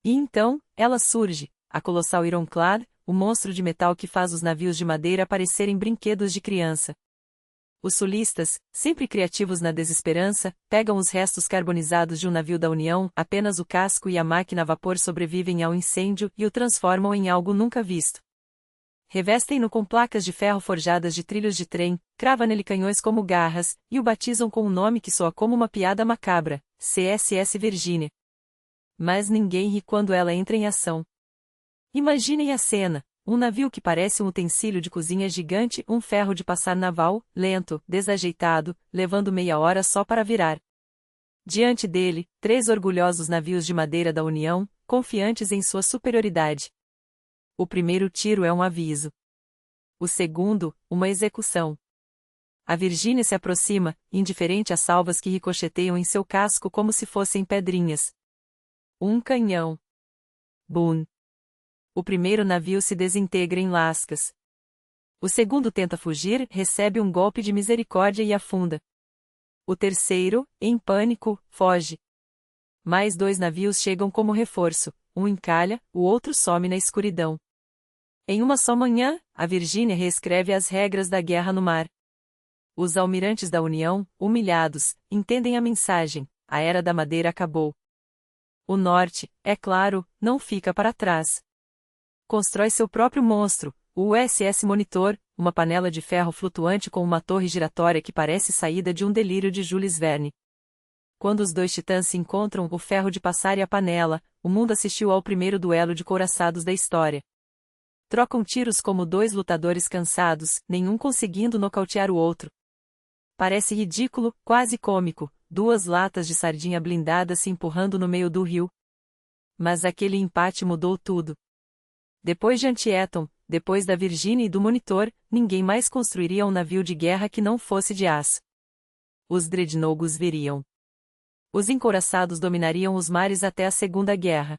E então, ela surge, a colossal Ironclad, o monstro de metal que faz os navios de madeira parecerem brinquedos de criança. Os sulistas, sempre criativos na desesperança, pegam os restos carbonizados de um navio da União, apenas o casco e a máquina a vapor sobrevivem ao incêndio e o transformam em algo nunca visto. revestem-no com placas de ferro forjadas de trilhos de trem, crava nele canhões como garras, e o batizam com um nome que soa como uma piada macabra, CSS Virginia. Mas ninguém ri quando ela entra em ação. Imaginem a cena: um navio que parece um utensílio de cozinha gigante, um ferro de passar naval, lento, desajeitado, levando meia hora só para virar. Diante dele, 3 orgulhosos navios de madeira da União, confiantes em sua superioridade. O primeiro tiro é um aviso. O segundo, uma execução. A Virgínia se aproxima, indiferente às salvas que ricocheteiam em seu casco como se fossem pedrinhas. Um canhão. Boom! O primeiro navio se desintegra em lascas. O segundo tenta fugir, recebe um golpe de misericórdia e afunda. O terceiro, em pânico, foge. Mais 2 navios chegam como reforço, um encalha, o outro some na escuridão. Em uma só manhã, a Virgínia reescreve as regras da guerra no mar. Os almirantes da União, humilhados, entendem a mensagem: a Era da Madeira acabou. O Norte, é claro, não fica para trás. Constrói seu próprio monstro, o USS Monitor, uma panela de ferro flutuante com uma torre giratória que parece saída de um delírio de Jules Verne. Quando os 2 titãs se encontram, o ferro de passar e a panela, o mundo assistiu ao primeiro duelo de couraçados da história. Trocam tiros como 2 lutadores cansados, nenhum conseguindo nocautear o outro. Parece ridículo, quase cômico, 2 latas de sardinha blindada se empurrando no meio do rio. Mas aquele empate mudou tudo. Depois de Antietam, depois da Virgínia e do Monitor, ninguém mais construiria um navio de guerra que não fosse de aço. Os dreadnoughts viriam. Os encouraçados dominariam os mares até a Segunda Guerra.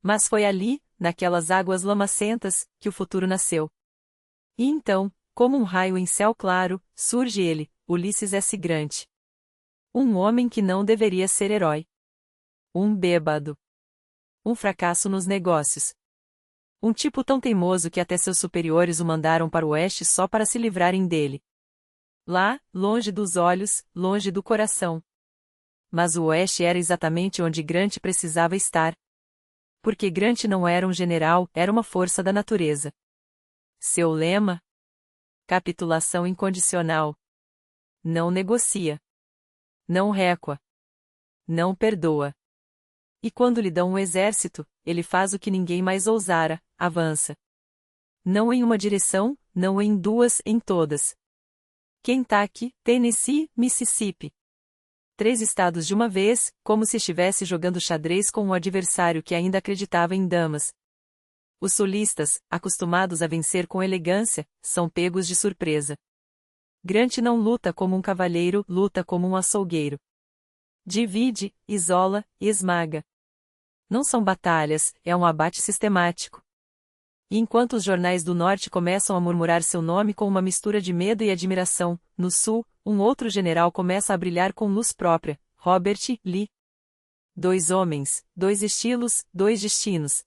Mas foi ali, naquelas águas lamacentas, que o futuro nasceu. E então, como um raio em céu claro, surge ele, Ulisses S. Grant. Um homem que não deveria ser herói. Um bêbado. Um fracasso nos negócios. Um tipo tão teimoso que até seus superiores o mandaram para o oeste só para se livrarem dele. Lá, longe dos olhos, longe do coração. Mas o oeste era exatamente onde Grant precisava estar. Porque Grant não era um general, era uma força da natureza. Seu lema? Capitulação incondicional. Não negocia. Não recua. Não perdoa. E quando lhe dão um exército, ele faz o que ninguém mais ousara, avança. Não em uma direção, não em 2, em todas. Kentucky, Tennessee, Mississippi. 3 estados de uma vez, como se estivesse jogando xadrez com um adversário que ainda acreditava em damas. Os sulistas, acostumados a vencer com elegância, são pegos de surpresa. Grant não luta como um cavalheiro, luta como um açougueiro. Divide, isola, esmaga. Não são batalhas, é um abate sistemático. E enquanto os jornais do Norte começam a murmurar seu nome com uma mistura de medo e admiração, no Sul, um outro general começa a brilhar com luz própria, Robert Lee. 2 homens, 2 estilos, 2 destinos.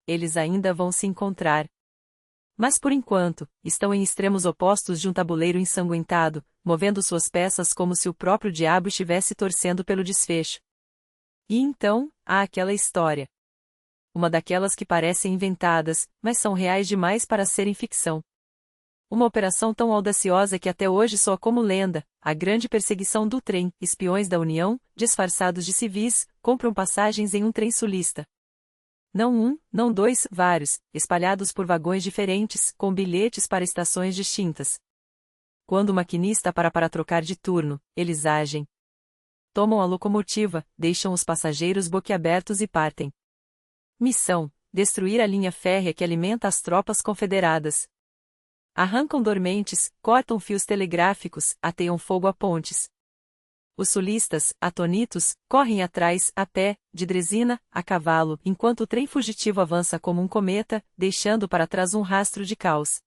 Eles ainda vão se encontrar. Mas por enquanto, estão em extremos opostos de um tabuleiro ensanguentado, movendo suas peças como se o próprio diabo estivesse torcendo pelo desfecho. E então, há aquela história. Uma daquelas que parecem inventadas, mas são reais demais para serem ficção. Uma operação tão audaciosa que até hoje soa como lenda, a grande perseguição do trem, espiões da União, disfarçados de civis, compram passagens em um trem sulista. Não um, não 2, vários, espalhados por vagões diferentes, com bilhetes para estações distintas. Quando o maquinista para trocar de turno, eles agem. Tomam a locomotiva, deixam os passageiros boquiabertos e partem. Missão: destruir a linha férrea que alimenta as tropas confederadas. Arrancam dormentes, cortam fios telegráficos, ateiam fogo a pontes. Os sulistas, atonitos, correm atrás, a pé, de drezina, a cavalo, enquanto o trem fugitivo avança como um cometa, deixando para trás um rastro de caos.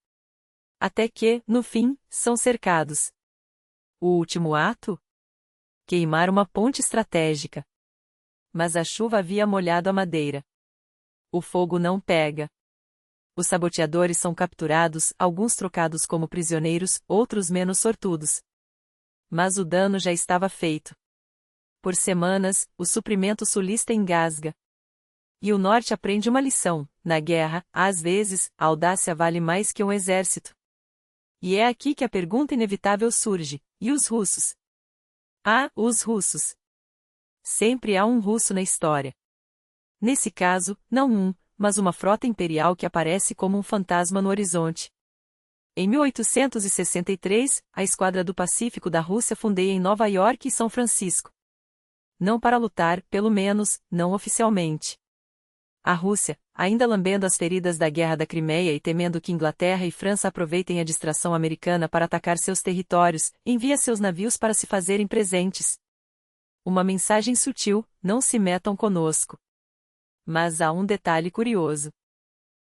Até que, no fim, são cercados. O último ato? Queimar uma ponte estratégica. Mas a chuva havia molhado a madeira. O fogo não pega. Os saboteadores são capturados, alguns trocados como prisioneiros, outros menos sortudos. Mas o dano já estava feito. Por semanas, o suprimento sulista engasga. E o Norte aprende uma lição: na guerra, às vezes, a audácia vale mais que um exército. E é aqui que a pergunta inevitável surge: e os russos? Ah, os russos! Sempre há um russo na história. Nesse caso, não um, mas uma frota imperial que aparece como um fantasma no horizonte. Em 1863, a Esquadra do Pacífico da Rússia fundeia em Nova York e São Francisco. Não para lutar, pelo menos, não oficialmente. A Rússia, ainda lambendo as feridas da Guerra da Crimeia e temendo que Inglaterra e França aproveitem a distração americana para atacar seus territórios, envia seus navios para se fazerem presentes. Uma mensagem sutil: não se metam conosco. Mas há um detalhe curioso.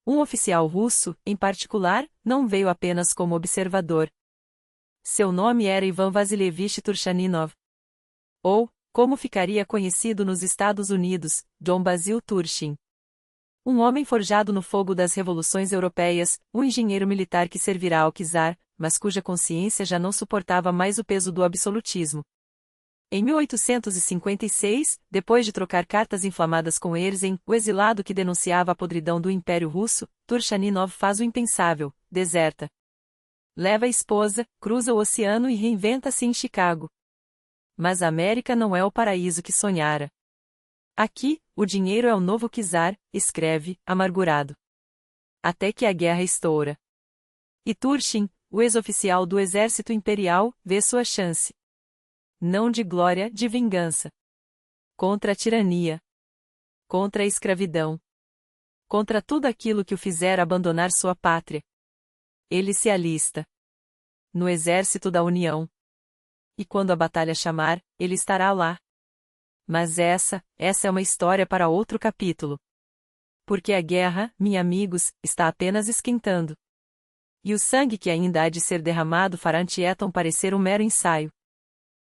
Um oficial russo, em particular, não veio apenas como observador. Seu nome era Ivan Vasilievich Turchaninov. Ou, como ficaria conhecido nos Estados Unidos, John Basil Turchin. Um homem forjado no fogo das revoluções europeias, um engenheiro militar que servirá ao czar, mas cuja consciência já não suportava mais o peso do absolutismo. Em 1856, depois de trocar cartas inflamadas com Herzen, o exilado que denunciava a podridão do Império Russo, Turchaninov faz o impensável: deserta. Leva a esposa, cruza o oceano e reinventa-se em Chicago. Mas a América não é o paraíso que sonhara. Aqui, o dinheiro é o novo czar, escreve, amargurado. Até que a guerra estoura. E Turchin, o ex-oficial do exército imperial, vê sua chance. Não de glória, de vingança. Contra a tirania. Contra a escravidão. Contra tudo aquilo que o fizera abandonar sua pátria. Ele se alista. No exército da União. E quando a batalha chamar, ele estará lá. Mas essa é uma história para outro capítulo. Porque a guerra, meus amigos, está apenas esquentando. E o sangue que ainda há de ser derramado fará Antietam parecer um mero ensaio.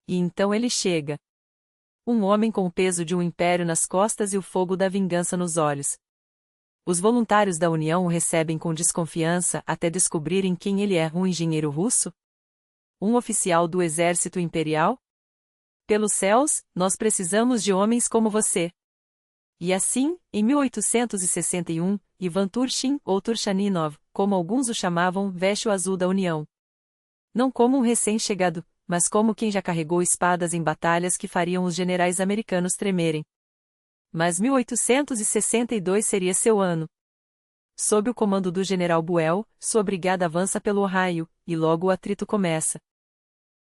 E então ele chega. Um homem com o peso de um império nas costas e o fogo da vingança nos olhos. Os voluntários da União o recebem com desconfiança até descobrirem quem ele é: um engenheiro russo? Um oficial do exército imperial? Pelos céus, nós precisamos de homens como você. E assim, em 1861, Ivan Turchin, ou Turchaninov, como alguns o chamavam, veste o azul da União. Não como um recém-chegado, mas como quem já carregou espadas em batalhas que fariam os generais americanos tremerem. Mas 1862 seria seu ano. Sob o comando do general Buell, sua brigada avança pelo Ohio, e logo o atrito começa.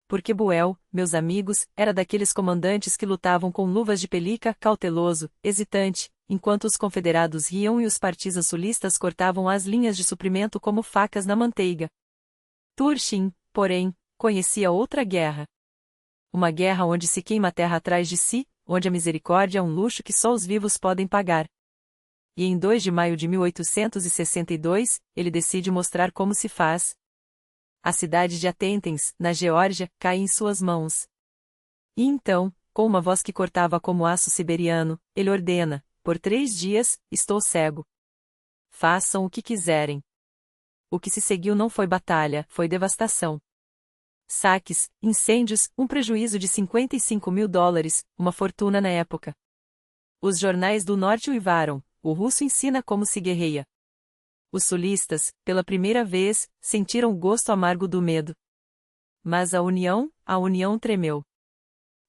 Porque Buell, meus amigos, era daqueles comandantes que lutavam com luvas de pelica, cauteloso, hesitante, enquanto os confederados riam e os partisans sulistas cortavam as linhas de suprimento como facas na manteiga. Turchin, porém, conhecia outra guerra. Uma guerra onde se queima a terra atrás de si, onde a misericórdia é um luxo que só os vivos podem pagar. E em 2 de maio de 1862, ele decide mostrar como se faz. A cidade de Atentens, na Geórgia, cai em suas mãos. E então, com uma voz que cortava como aço siberiano, ele ordena: por 3 dias, estou cego. Façam o que quiserem. O que se seguiu não foi batalha, foi devastação. Saques, incêndios, um prejuízo de $55.000, uma fortuna na época. Os jornais do Norte uivaram: o russo ensina como se guerreia. Os sulistas, pela primeira vez, sentiram o gosto amargo do medo. Mas a União tremeu.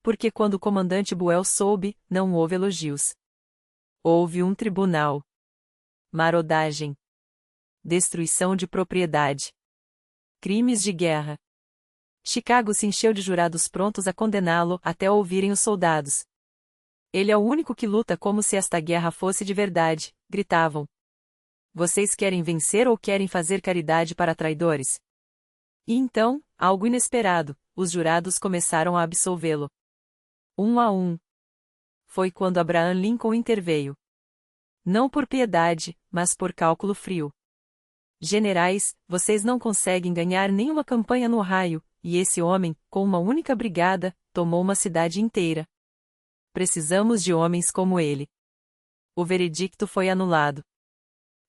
Porque quando o comandante Buell soube, não houve elogios. Houve um tribunal. Marodagem. Destruição de propriedade. Crimes de guerra. Chicago se encheu de jurados prontos a condená-lo até ouvirem os soldados. Ele é o único que luta como se esta guerra fosse de verdade, gritavam. Vocês querem vencer ou querem fazer caridade para traidores? E então, algo inesperado, os jurados começaram a absolvê-lo. 1 a 1. Foi quando Abraham Lincoln interveio. Não por piedade, mas por cálculo frio. Generais, vocês não conseguem ganhar nenhuma campanha no Ohio, e esse homem, com uma única brigada, tomou uma cidade inteira. Precisamos de homens como ele. O veredicto foi anulado.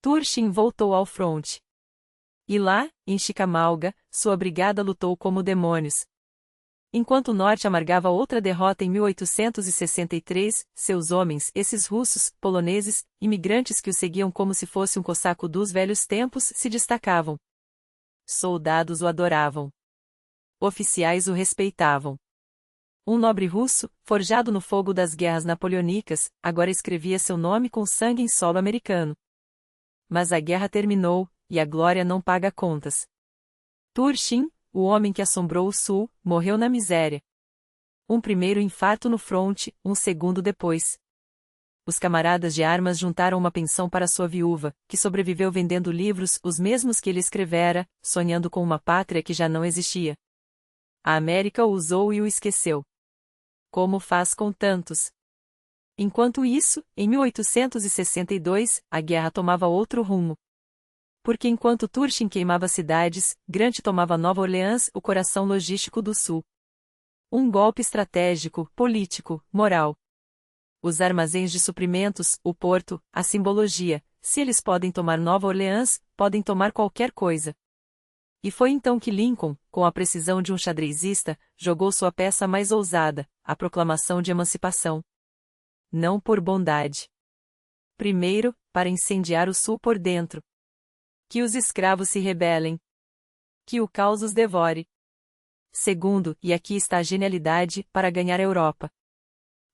Turchin voltou ao fronte. E lá, em Chickamauga, sua brigada lutou como demônios. Enquanto o Norte amargava outra derrota em 1863, seus homens, esses russos, poloneses, imigrantes que o seguiam como se fosse um cossaco dos velhos tempos, se destacavam. Soldados o adoravam. Oficiais o respeitavam. Um nobre russo, forjado no fogo das guerras napoleônicas, agora escrevia seu nome com sangue em solo americano. Mas a guerra terminou, e a glória não paga contas. Turchin, o homem que assombrou o Sul, morreu na miséria. Um primeiro infarto no fronte, um segundo depois. Os camaradas de armas juntaram uma pensão para sua viúva, que sobreviveu vendendo livros, os mesmos que ele escrevera, sonhando com uma pátria que já não existia. A América o usou e o esqueceu. Como faz com tantos? Enquanto isso, em 1862, a guerra tomava outro rumo. Porque enquanto Turchin queimava cidades, Grant tomava Nova Orleans, o coração logístico do Sul. Um golpe estratégico, político, moral. Os armazéns de suprimentos, o porto, a simbologia, se eles podem tomar Nova Orleans, podem tomar qualquer coisa. E foi então que Lincoln, com a precisão de um xadrezista, jogou sua peça mais ousada, a proclamação de emancipação. Não por bondade. Primeiro, para incendiar o Sul por dentro. Que os escravos se rebelem. Que o caos os devore. Segundo, e aqui está a genialidade, para ganhar a Europa.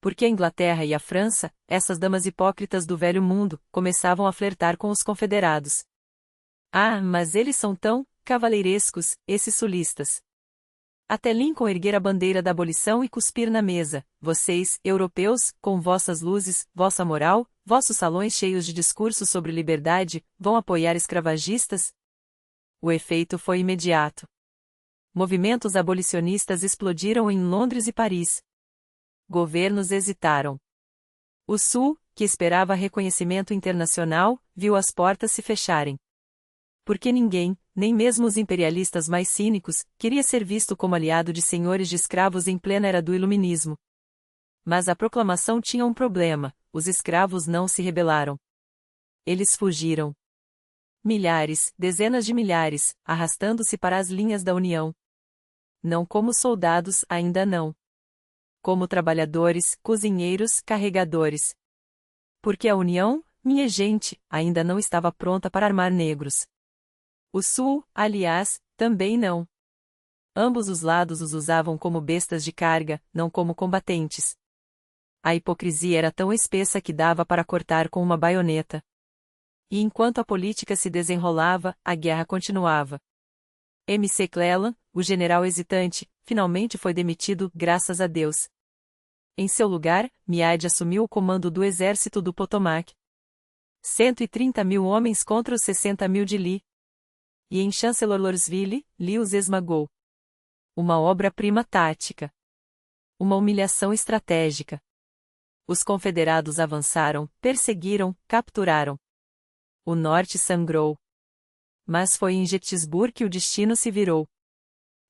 Porque a Inglaterra e a França, essas damas hipócritas do velho mundo, começavam a flertar com os confederados. Ah, mas eles são tão cavalheirescos, esses sulistas. Até Lincoln erguer a bandeira da abolição e cuspir na mesa: vocês, europeus, com vossas luzes, vossa moral, vossos salões cheios de discursos sobre liberdade, vão apoiar escravagistas? O efeito foi imediato. Movimentos abolicionistas explodiram em Londres e Paris. Governos hesitaram. O Sul, que esperava reconhecimento internacional, viu as portas se fecharem. Porque ninguém, nem mesmo os imperialistas mais cínicos, queria ser visto como aliado de senhores de escravos em plena era do Iluminismo. Mas a proclamação tinha um problema: os escravos não se rebelaram. Eles fugiram. Milhares, dezenas de milhares, arrastando-se para as linhas da União. Não como soldados, ainda não. Como trabalhadores, cozinheiros, carregadores. Porque a União, minha gente, ainda não estava pronta para armar negros. O Sul, aliás, também não. Ambos os lados os usavam como bestas de carga, não como combatentes. A hipocrisia era tão espessa que dava para cortar com uma baioneta. E enquanto a política se desenrolava, a guerra continuava. McClellan, o general hesitante, finalmente foi demitido, graças a Deus. Em seu lugar, Meade assumiu o comando do exército do Potomac. 130.000 homens contra os 60.000 de Lee. E em Chancellorsville, Lee os esmagou. Uma obra-prima tática. Uma humilhação estratégica. Os confederados avançaram, perseguiram, capturaram. O norte sangrou. Mas foi em Gettysburg que o destino se virou.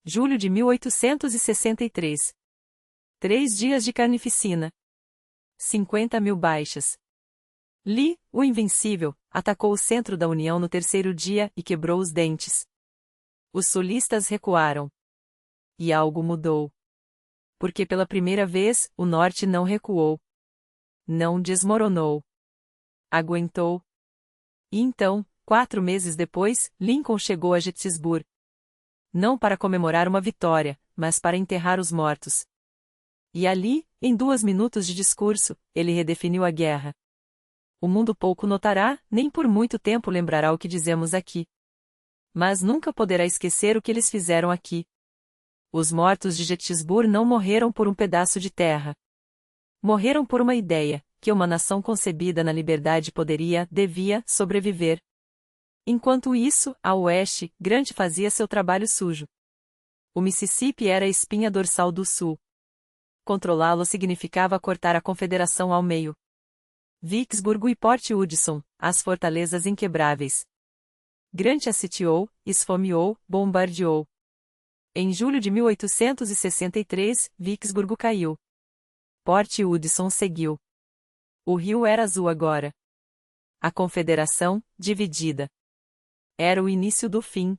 Julho de 1863. 3 dias de carnificina. 50.000 baixas. Lee, o invencível, atacou o centro da União no terceiro dia e quebrou os dentes. Os sulistas recuaram. E algo mudou. Porque pela primeira vez, o norte não recuou. Não desmoronou. Aguentou. E então, 4 meses depois, Lincoln chegou a Gettysburg. Não para comemorar uma vitória, mas para enterrar os mortos. E ali, em 2 minutos de discurso, ele redefiniu a guerra. O mundo pouco notará, nem por muito tempo lembrará o que dizemos aqui. Mas nunca poderá esquecer o que eles fizeram aqui. Os mortos de Gettysburg não morreram por um pedaço de terra. Morreram por uma ideia, que uma nação concebida na liberdade devia, sobreviver. Enquanto isso, a oeste, Grant fazia seu trabalho sujo. O Mississippi era a espinha dorsal do Sul. Controlá-lo significava cortar a Confederação ao meio. Vicksburg e Port Hudson, as fortalezas inquebráveis. Grant a sitiou, esfomeou, bombardeou. Em julho de 1863, Vicksburg caiu. Port Hudson seguiu. O rio era azul agora. A Confederação, dividida. Era o início do fim.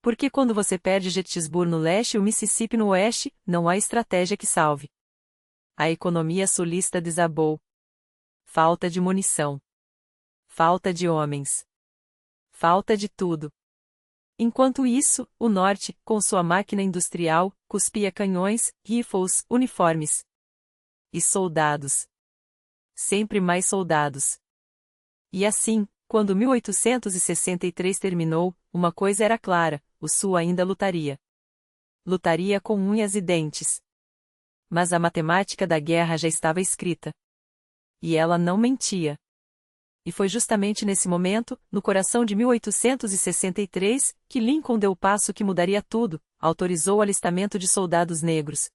Porque quando você perde Gettysburg no leste e o Mississippi no oeste, não há estratégia que salve. A economia sulista desabou. Falta de munição. Falta de homens. Falta de tudo. Enquanto isso, o norte, com sua máquina industrial, cuspia canhões, rifles, uniformes. E soldados. Sempre mais soldados. E assim, quando 1863 terminou, uma coisa era clara: o Sul ainda lutaria. Lutaria com unhas e dentes. Mas a matemática da guerra já estava escrita. E ela não mentia. E foi justamente nesse momento, no coração de 1863, que Lincoln deu o passo que mudaria tudo: autorizou o alistamento de soldados negros.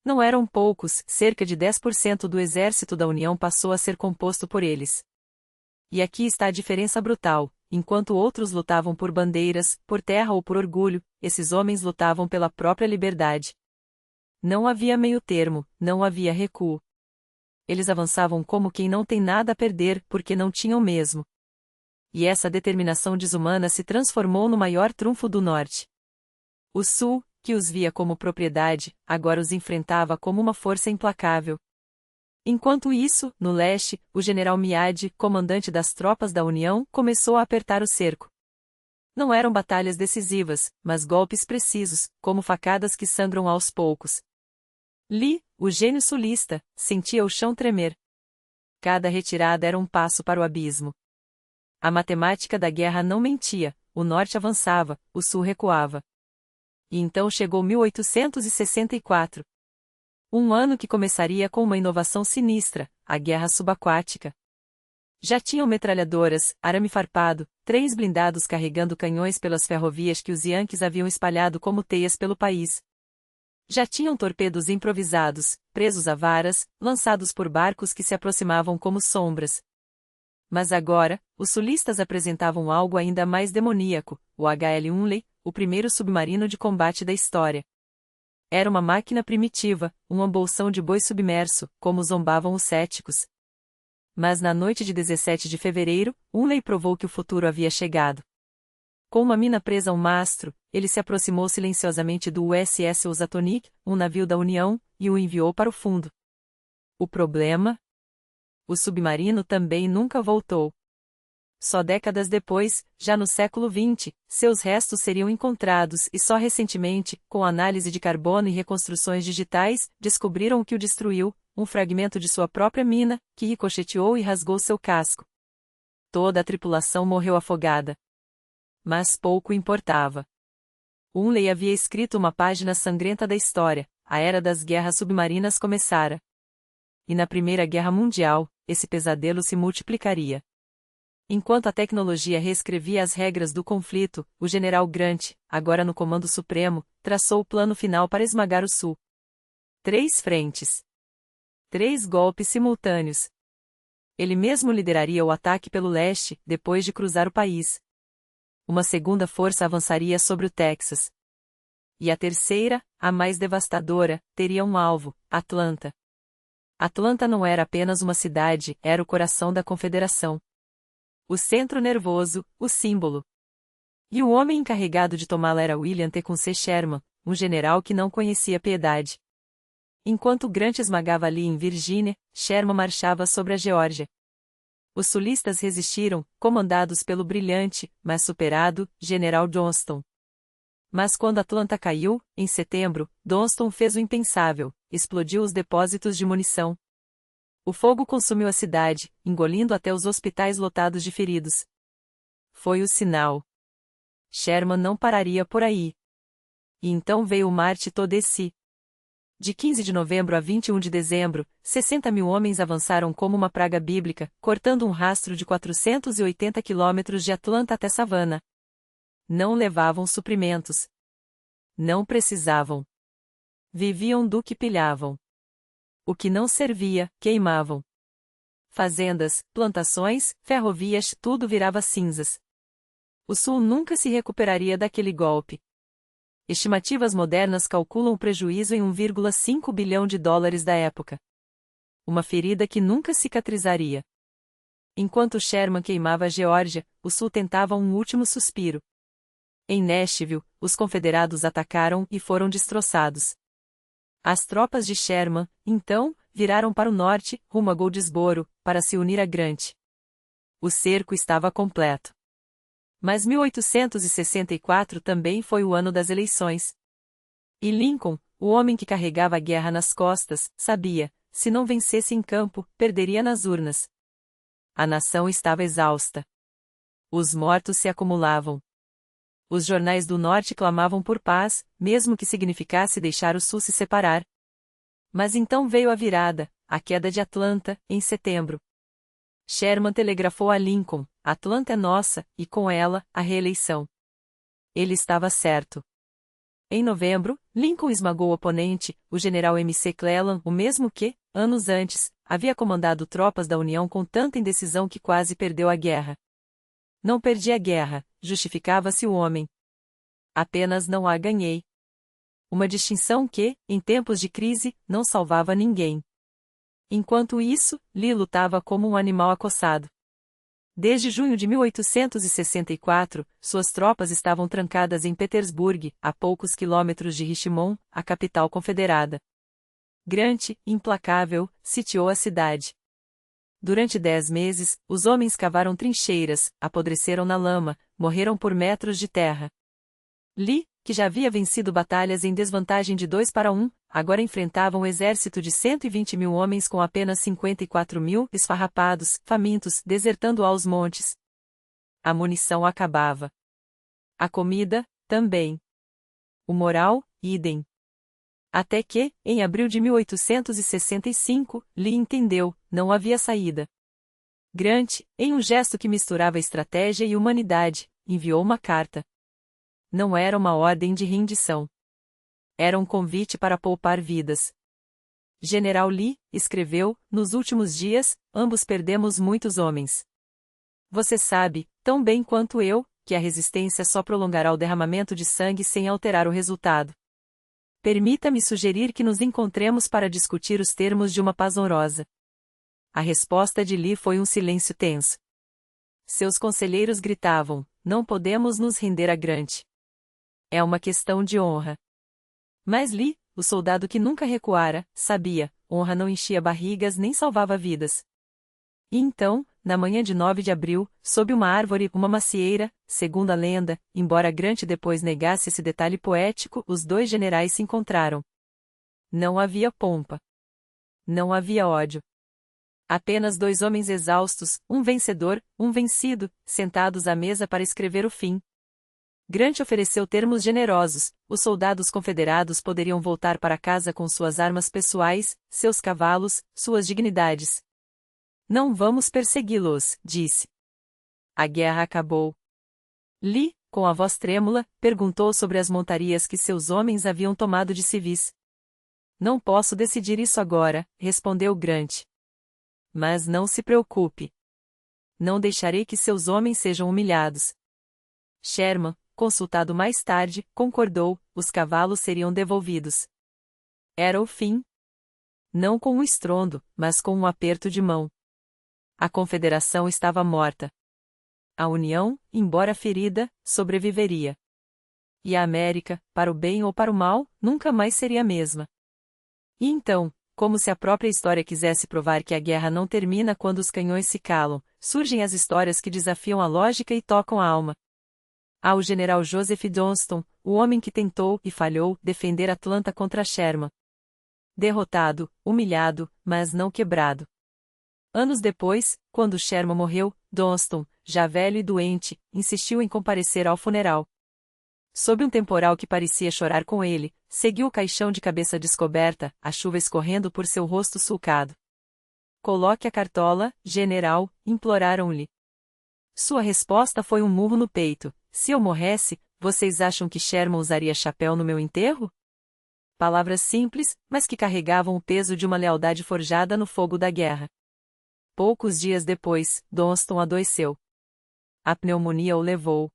Não eram poucos, cerca de 10% do exército da União passou a ser composto por eles. E aqui está a diferença brutal: enquanto outros lutavam por bandeiras, por terra ou por orgulho, esses homens lutavam pela própria liberdade. Não havia meio-termo, não havia recuo. Eles avançavam como quem não tem nada a perder, porque não tinham mesmo. E essa determinação desumana se transformou no maior trunfo do Norte. O Sul, que os via como propriedade, agora os enfrentava como uma força implacável. Enquanto isso, no leste, o general Meade, comandante das tropas da União, começou a apertar o cerco. Não eram batalhas decisivas, mas golpes precisos, como facadas que sangram aos poucos. Lee, o gênio sulista, sentia o chão tremer. Cada retirada era um passo para o abismo. A matemática da guerra não mentia: o norte avançava, o sul recuava. E então chegou 1864. Um ano que começaria com uma inovação sinistra: a guerra subaquática. Já tinham metralhadoras, arame farpado, trens blindados carregando canhões pelas ferrovias que os Yankees haviam espalhado como teias pelo país. Já tinham torpedos improvisados, presos a varas, lançados por barcos que se aproximavam como sombras. Mas agora, os sulistas apresentavam algo ainda mais demoníaco: o H.L. Hunley, o primeiro submarino de combate da história. Era uma máquina primitiva, um embolsão de boi submerso, como zombavam os céticos. Mas na noite de 17 de fevereiro, Hunley provou que o futuro havia chegado. Com uma mina presa a um mastro, ele se aproximou silenciosamente do USS Osatonik, um navio da União, e o enviou para o fundo. O problema? O submarino também nunca voltou. Só décadas depois, já no século XX, seus restos seriam encontrados e só recentemente, com análise de carbono e reconstruções digitais, descobriram o que o destruiu: um fragmento de sua própria mina, que ricocheteou e rasgou seu casco. Toda a tripulação morreu afogada. Mas pouco importava. Hunley havia escrito uma página sangrenta da história: a era das guerras submarinas começara. E na Primeira Guerra Mundial, esse pesadelo se multiplicaria. Enquanto a tecnologia reescrevia as regras do conflito, o general Grant, agora no Comando Supremo, traçou o plano final para esmagar o Sul. 3 frentes. 3 golpes simultâneos. Ele mesmo lideraria o ataque pelo leste, depois de cruzar o país. Uma segunda força avançaria sobre o Texas. E a terceira, a mais devastadora, teria um alvo: Atlanta. Atlanta não era apenas uma cidade, era o coração da Confederação. O centro nervoso, o símbolo. E o homem encarregado de tomá-la era William Tecumseh Sherman, um general que não conhecia piedade. Enquanto Grant esmagava Lee em Virgínia, Sherman marchava sobre a Geórgia. Os sulistas resistiram, comandados pelo brilhante, mas superado, general Johnston. Mas quando Atlanta caiu, em setembro, Johnston fez o impensável: explodiu os depósitos de munição. O fogo consumiu a cidade, engolindo até os hospitais lotados de feridos. Foi o sinal. Sherman não pararia por aí. E então veio o Marte Todessi. De 15 de novembro a 21 de dezembro, 60.000 homens avançaram como uma praga bíblica, cortando um rastro de 480 quilômetros de Atlanta até Savannah. Não levavam suprimentos. Não precisavam. Viviam do que pilhavam. O que não servia, queimavam. Fazendas, plantações, ferrovias, tudo virava cinzas. O Sul nunca se recuperaria daquele golpe. Estimativas modernas calculam o prejuízo em 1,5 bilhão de dólares da época. Uma ferida que nunca cicatrizaria. Enquanto Sherman queimava a Geórgia, o Sul tentava um último suspiro. Em Nashville, os confederados atacaram e foram destroçados. As tropas de Sherman, então, viraram para o norte, rumo a Goldsboro, para se unir a Grant. O cerco estava completo. Mas 1864 também foi o ano das eleições. E Lincoln, o homem que carregava a guerra nas costas, sabia, se não vencesse em campo, perderia nas urnas. A nação estava exausta. Os mortos se acumulavam. Os jornais do norte clamavam por paz, mesmo que significasse deixar o sul se separar. Mas então veio a virada, a queda de Atlanta, em setembro. Sherman telegrafou a Lincoln: Atlanta é nossa, e com ela, a reeleição. Ele estava certo. Em novembro, Lincoln esmagou o oponente, o general McClellan, o mesmo que, anos antes, havia comandado tropas da União com tanta indecisão que quase perdeu a guerra. Não perdi a guerra, justificava-se o homem. Apenas não a ganhei. Uma distinção que, em tempos de crise, não salvava ninguém. Enquanto isso, Lee lutava como um animal acossado. Desde junho de 1864, suas tropas estavam trancadas em Petersburg, a poucos quilômetros de Richmond, a capital confederada. Grant, implacável, sitiou a cidade. Durante 10 meses, os homens cavaram trincheiras, apodreceram na lama, morreram por metros de terra. Lee, que já havia vencido batalhas em desvantagem de 2-1, agora enfrentava um exército de 120.000 homens com apenas 54.000 esfarrapados, famintos, desertando aos montes. A munição acabava. A comida, também. O moral, idem. Até que, em abril de 1865, Lee entendeu, não havia saída. Grant, em um gesto que misturava estratégia e humanidade, enviou uma carta. Não era uma ordem de rendição. Era um convite para poupar vidas. General Lee, escreveu, nos últimos dias, ambos perdemos muitos homens. Você sabe, tão bem quanto eu, que a resistência só prolongará o derramamento de sangue sem alterar o resultado. Permita-me sugerir que nos encontremos para discutir os termos de uma paz honrosa. A resposta de Lee foi um silêncio tenso. Seus conselheiros gritavam: não podemos nos render a Grant. É uma questão de honra. Mas Lee, o soldado que nunca recuara, sabia, honra não enchia barrigas nem salvava vidas. E então, na manhã de 9 de abril, sob uma árvore, uma macieira, segundo a lenda, embora Grant depois negasse esse detalhe poético, os dois generais se encontraram. Não havia pompa. Não havia ódio. Apenas dois homens exaustos, um vencedor, um vencido, sentados à mesa para escrever o fim. Grant ofereceu termos generosos: os soldados confederados poderiam voltar para casa com suas armas pessoais, seus cavalos, suas dignidades. Não vamos persegui-los, disse. A guerra acabou. Lee, com a voz trêmula, perguntou sobre as montarias que seus homens haviam tomado de civis. Não posso decidir isso agora, respondeu Grant. Mas não se preocupe. Não deixarei que seus homens sejam humilhados. Sherman, consultado mais tarde, concordou: os cavalos seriam devolvidos. Era o fim. Não com um estrondo, mas com um aperto de mão. A confederação estava morta. A União, embora ferida, sobreviveria. E a América, para o bem ou para o mal, nunca mais seria a mesma. E então, como se a própria história quisesse provar que a guerra não termina quando os canhões se calam, surgem as histórias que desafiam a lógica e tocam a alma. Há o general Joseph Johnston, o homem que tentou e falhou defender Atlanta contra Sherman. Derrotado, humilhado, mas não quebrado. Anos depois, quando Sherman morreu, Johnston, já velho e doente, insistiu em comparecer ao funeral. Sob um temporal que parecia chorar com ele, seguiu o caixão de cabeça descoberta, a chuva escorrendo por seu rosto sulcado. Coloque a cartola, general, imploraram-lhe. Sua resposta foi um murro no peito: se eu morresse, vocês acham que Sherman usaria chapéu no meu enterro? Palavras simples, mas que carregavam o peso de uma lealdade forjada no fogo da guerra. Poucos dias depois, Johnston adoeceu. A pneumonia o levou.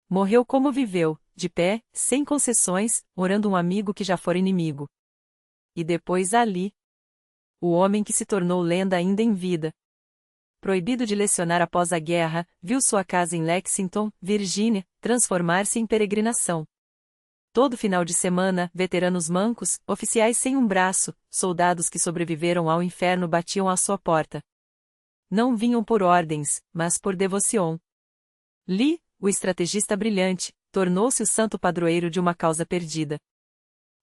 Morreu como viveu, de pé, sem concessões, orando um amigo que já fora inimigo. E depois ali. O homem que se tornou lenda ainda em vida. proibido de lecionar após a guerra, viu sua casa em Lexington, Virgínia, transformar-se em peregrinação. Todo final de semana, veteranos mancos, oficiais sem um braço, soldados que sobreviveram ao inferno batiam à sua porta. Não vinham por ordens, mas por devoção. Lee, o estrategista brilhante, tornou-se o santo padroeiro de uma causa perdida.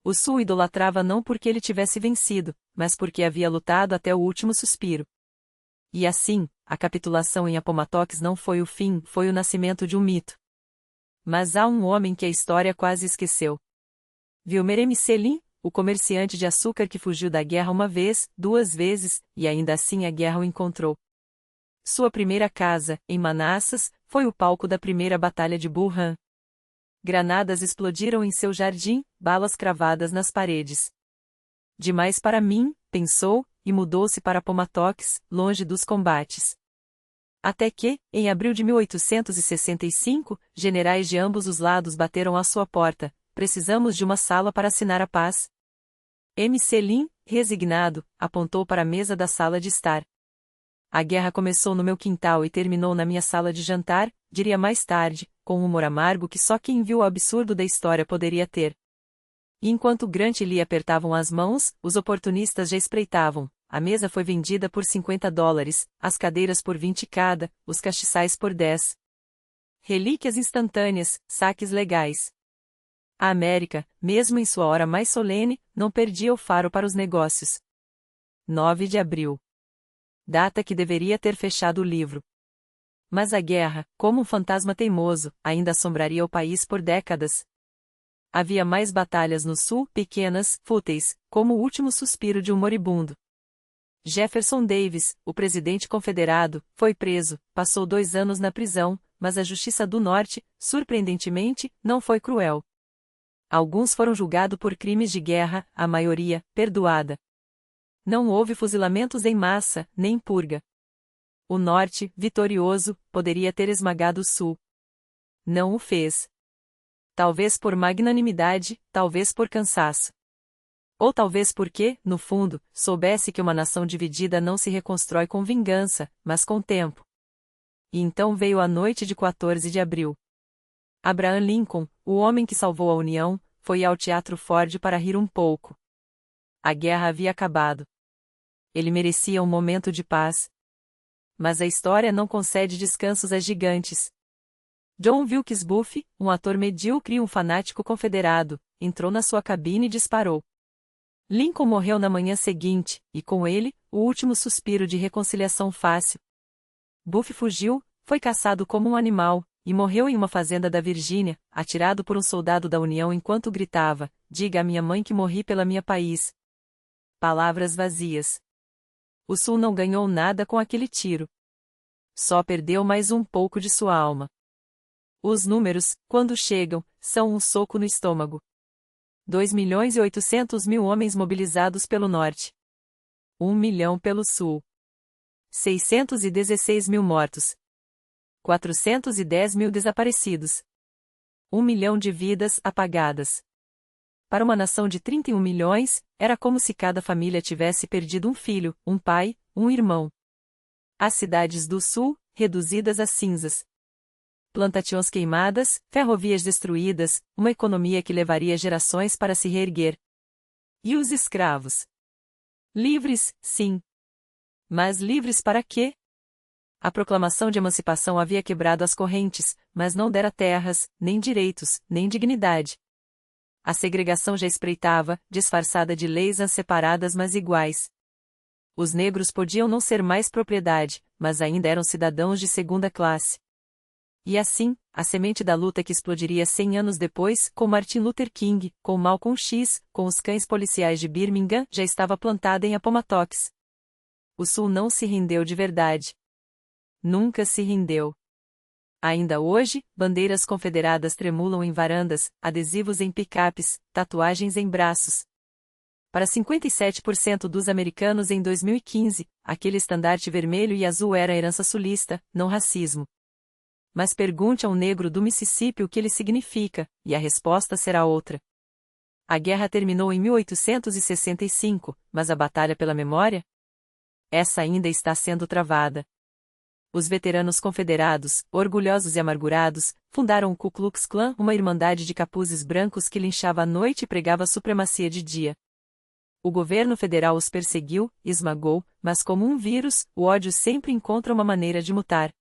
O Sul idolatrava não porque ele tivesse vencido, mas porque havia lutado até o último suspiro. E assim, a capitulação em Appomattox não foi o fim, foi o nascimento de um mito. Mas há um homem que a história quase esqueceu. Wilmer M. Lee, o comerciante de açúcar que fugiu da guerra uma vez, duas vezes, e ainda assim a guerra o encontrou. Sua primeira casa, em Manassas, foi o palco da primeira batalha de Bull Run. Granadas explodiram em seu jardim, balas cravadas nas paredes. Demais para mim, pensou, e mudou-se para Appomattox, longe dos combates. Até que, em abril de 1865, generais de ambos os lados bateram à sua porta. Precisamos de uma sala para assinar a paz. M.C. Lee, resignado, apontou para a mesa da sala de estar. A guerra começou no meu quintal e terminou na minha sala de jantar, diria mais tarde, com um humor amargo que só quem viu o absurdo da história poderia ter. E enquanto Grant e Lee apertavam as mãos, os oportunistas já espreitavam. A mesa foi vendida por $50, as cadeiras por 20 cada, os castiçais por 10. Relíquias instantâneas, saques legais. A América, mesmo em sua hora mais solene, não perdia o faro para os negócios. 9 de abril. Data que deveria ter fechado o livro. Mas a guerra, como um fantasma teimoso, ainda assombraria o país por décadas. Havia mais batalhas no sul, pequenas, fúteis, como o último suspiro de um moribundo. Jefferson Davis, o presidente confederado, foi preso, passou 2 anos na prisão, mas a Justiça do Norte, surpreendentemente, não foi cruel. Alguns foram julgados por crimes de guerra, a maioria, perdoada. Não houve fuzilamentos em massa, nem purga. O Norte, vitorioso, poderia ter esmagado o Sul. Não o fez. Talvez por magnanimidade, talvez por cansaço. Ou talvez porque, no fundo, soubesse que uma nação dividida não se reconstrói com vingança, mas com tempo. E então veio a noite de 14 de abril. Abraham Lincoln, o homem que salvou a União, foi ao Teatro Ford para rir um pouco. A guerra havia acabado. Ele merecia um momento de paz. Mas a história não concede descansos a gigantes. John Wilkes Booth, um ator medíocre e um fanático confederado, entrou na sua cabine e disparou. Lincoln morreu na manhã seguinte, e com ele, o último suspiro de reconciliação fácil. Booth fugiu, foi caçado como um animal, e morreu em uma fazenda da Virgínia, atirado por um soldado da União enquanto gritava: "Diga à minha mãe que morri pela minha país." Palavras vazias. O Sul não ganhou nada com aquele tiro. Só perdeu mais um pouco de sua alma. Os números, quando chegam, são um soco no estômago. 2.800.000 homens mobilizados pelo Norte. 1 milhão pelo Sul. 616.000 mortos. 410.000 desaparecidos. 1 milhão de vidas apagadas. Para uma nação de 31 milhões, era como se cada família tivesse perdido um filho, um pai, um irmão. As cidades do Sul, reduzidas a cinzas. Plantações queimadas, ferrovias destruídas, uma economia que levaria gerações para se reerguer. E os escravos? Livres, sim. Mas livres para quê? A proclamação de emancipação havia quebrado as correntes, mas não dera terras, nem direitos, nem dignidade. A segregação já espreitava, disfarçada de leis separadas mas iguais. Os negros podiam não ser mais propriedade, mas ainda eram cidadãos de segunda classe. E assim, a semente da luta que explodiria 100 anos depois, com Martin Luther King, com Malcolm X, com os cães policiais de Birmingham, já estava plantada em Appomattox. O Sul não se rendeu de verdade. Nunca se rendeu. Ainda hoje, bandeiras confederadas tremulam em varandas, adesivos em picapes, tatuagens em braços. Para 57% dos americanos em 2015, aquele estandarte vermelho e azul era herança sulista, não racismo. Mas pergunte a um negro do Mississippi o que ele significa, e a resposta será outra. A guerra terminou em 1865, mas a batalha pela memória? Essa ainda está sendo travada. Os veteranos confederados, orgulhosos e amargurados, fundaram o Ku Klux Klan, uma irmandade de capuzes brancos que linchava à noite e pregava a supremacia de dia. O governo federal os perseguiu, esmagou, mas como um vírus, o ódio sempre encontra uma maneira de mutar.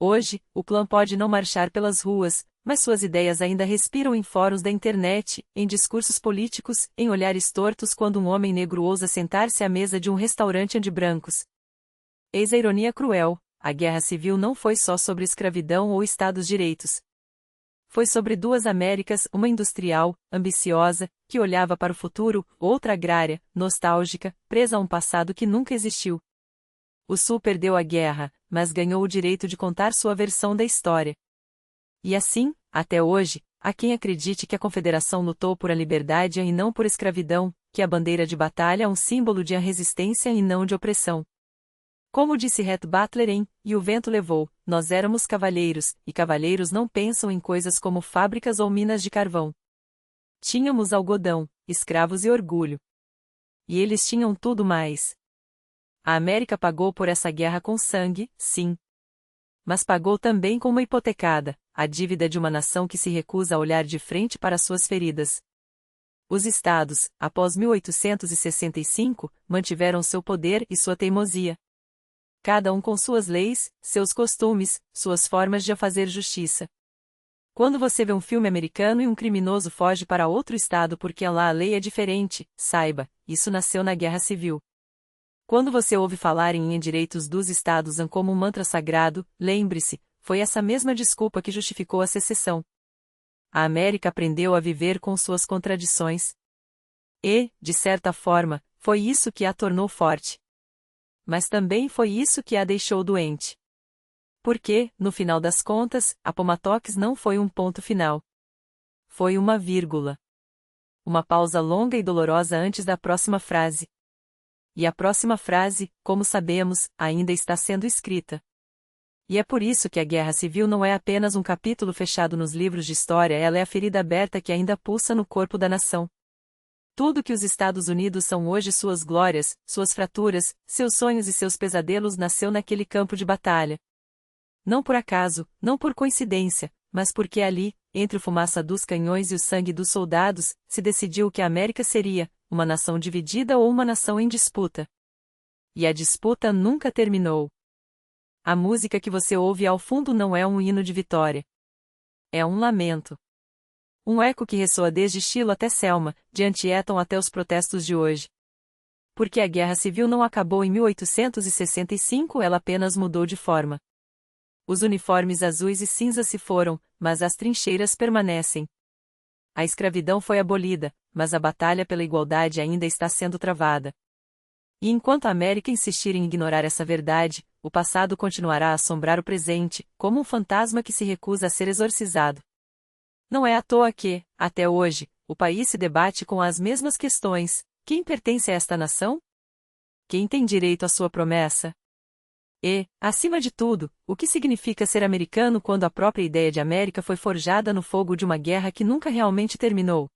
Hoje, o Klan pode não marchar pelas ruas, mas suas ideias ainda respiram em fóruns da internet, em discursos políticos, em olhares tortos quando um homem negro ousa sentar-se à mesa de um restaurante de brancos. Eis a ironia cruel: a Guerra Civil não foi só sobre escravidão ou Estados Direitos. Foi sobre duas Américas, uma industrial, ambiciosa, que olhava para o futuro, outra agrária, nostálgica, presa a um passado que nunca existiu. O Sul perdeu a guerra, mas ganhou o direito de contar sua versão da história. E assim, até hoje, há quem acredite que a Confederação lutou por a liberdade e não por escravidão, que a bandeira de batalha é um símbolo de resistência e não de opressão. Como disse Rhett Butler em E o Vento Levou, nós éramos cavalheiros, e cavalheiros não pensam em coisas como fábricas ou minas de carvão. Tínhamos algodão, escravos e orgulho. E eles tinham tudo mais. A América pagou por essa guerra com sangue, sim. Mas pagou também com uma hipotecada, a dívida de uma nação que se recusa a olhar de frente para suas feridas. Os estados, após 1865, mantiveram seu poder e sua teimosia. Cada um com suas leis, seus costumes, suas formas de fazer justiça. Quando você vê um filme americano e um criminoso foge para outro estado porque lá a lei é diferente, saiba, isso nasceu na Guerra Civil. Quando você ouve falar em direitos dos estados como um mantra sagrado, lembre-se, foi essa mesma desculpa que justificou a secessão. A América aprendeu a viver com suas contradições. E, de certa forma, foi isso que a tornou forte. Mas também foi isso que a deixou doente. Porque, no final das contas, Appomattox não foi um ponto final. Foi uma vírgula. Uma pausa longa e dolorosa antes da próxima frase. E a próxima frase, como sabemos, ainda está sendo escrita. E é por isso que a Guerra Civil não é apenas um capítulo fechado nos livros de história, ela é a ferida aberta que ainda pulsa no corpo da nação. Tudo que os Estados Unidos são hoje, suas glórias, suas fraturas, seus sonhos e seus pesadelos, nasceu naquele campo de batalha. Não por acaso, não por coincidência, mas porque ali, entre a fumaça dos canhões e o sangue dos soldados, se decidiu o que a América seria, uma nação dividida ou uma nação em disputa. E a disputa nunca terminou. A música que você ouve ao fundo não é um hino de vitória. É um lamento. Um eco que ressoa desde Shiloh até Selma, de Antietam até os protestos de hoje. Porque a Guerra Civil não acabou em 1865, ela apenas mudou de forma. Os uniformes azuis e cinzas se foram, mas as trincheiras permanecem. A escravidão foi abolida, mas a batalha pela igualdade ainda está sendo travada. E enquanto a América insistir em ignorar essa verdade, o passado continuará a assombrar o presente, como um fantasma que se recusa a ser exorcizado. Não é à toa que, até hoje, o país se debate com as mesmas questões: quem pertence a esta nação? Quem tem direito à sua promessa? E, acima de tudo, o que significa ser americano quando a própria ideia de América foi forjada no fogo de uma guerra que nunca realmente terminou?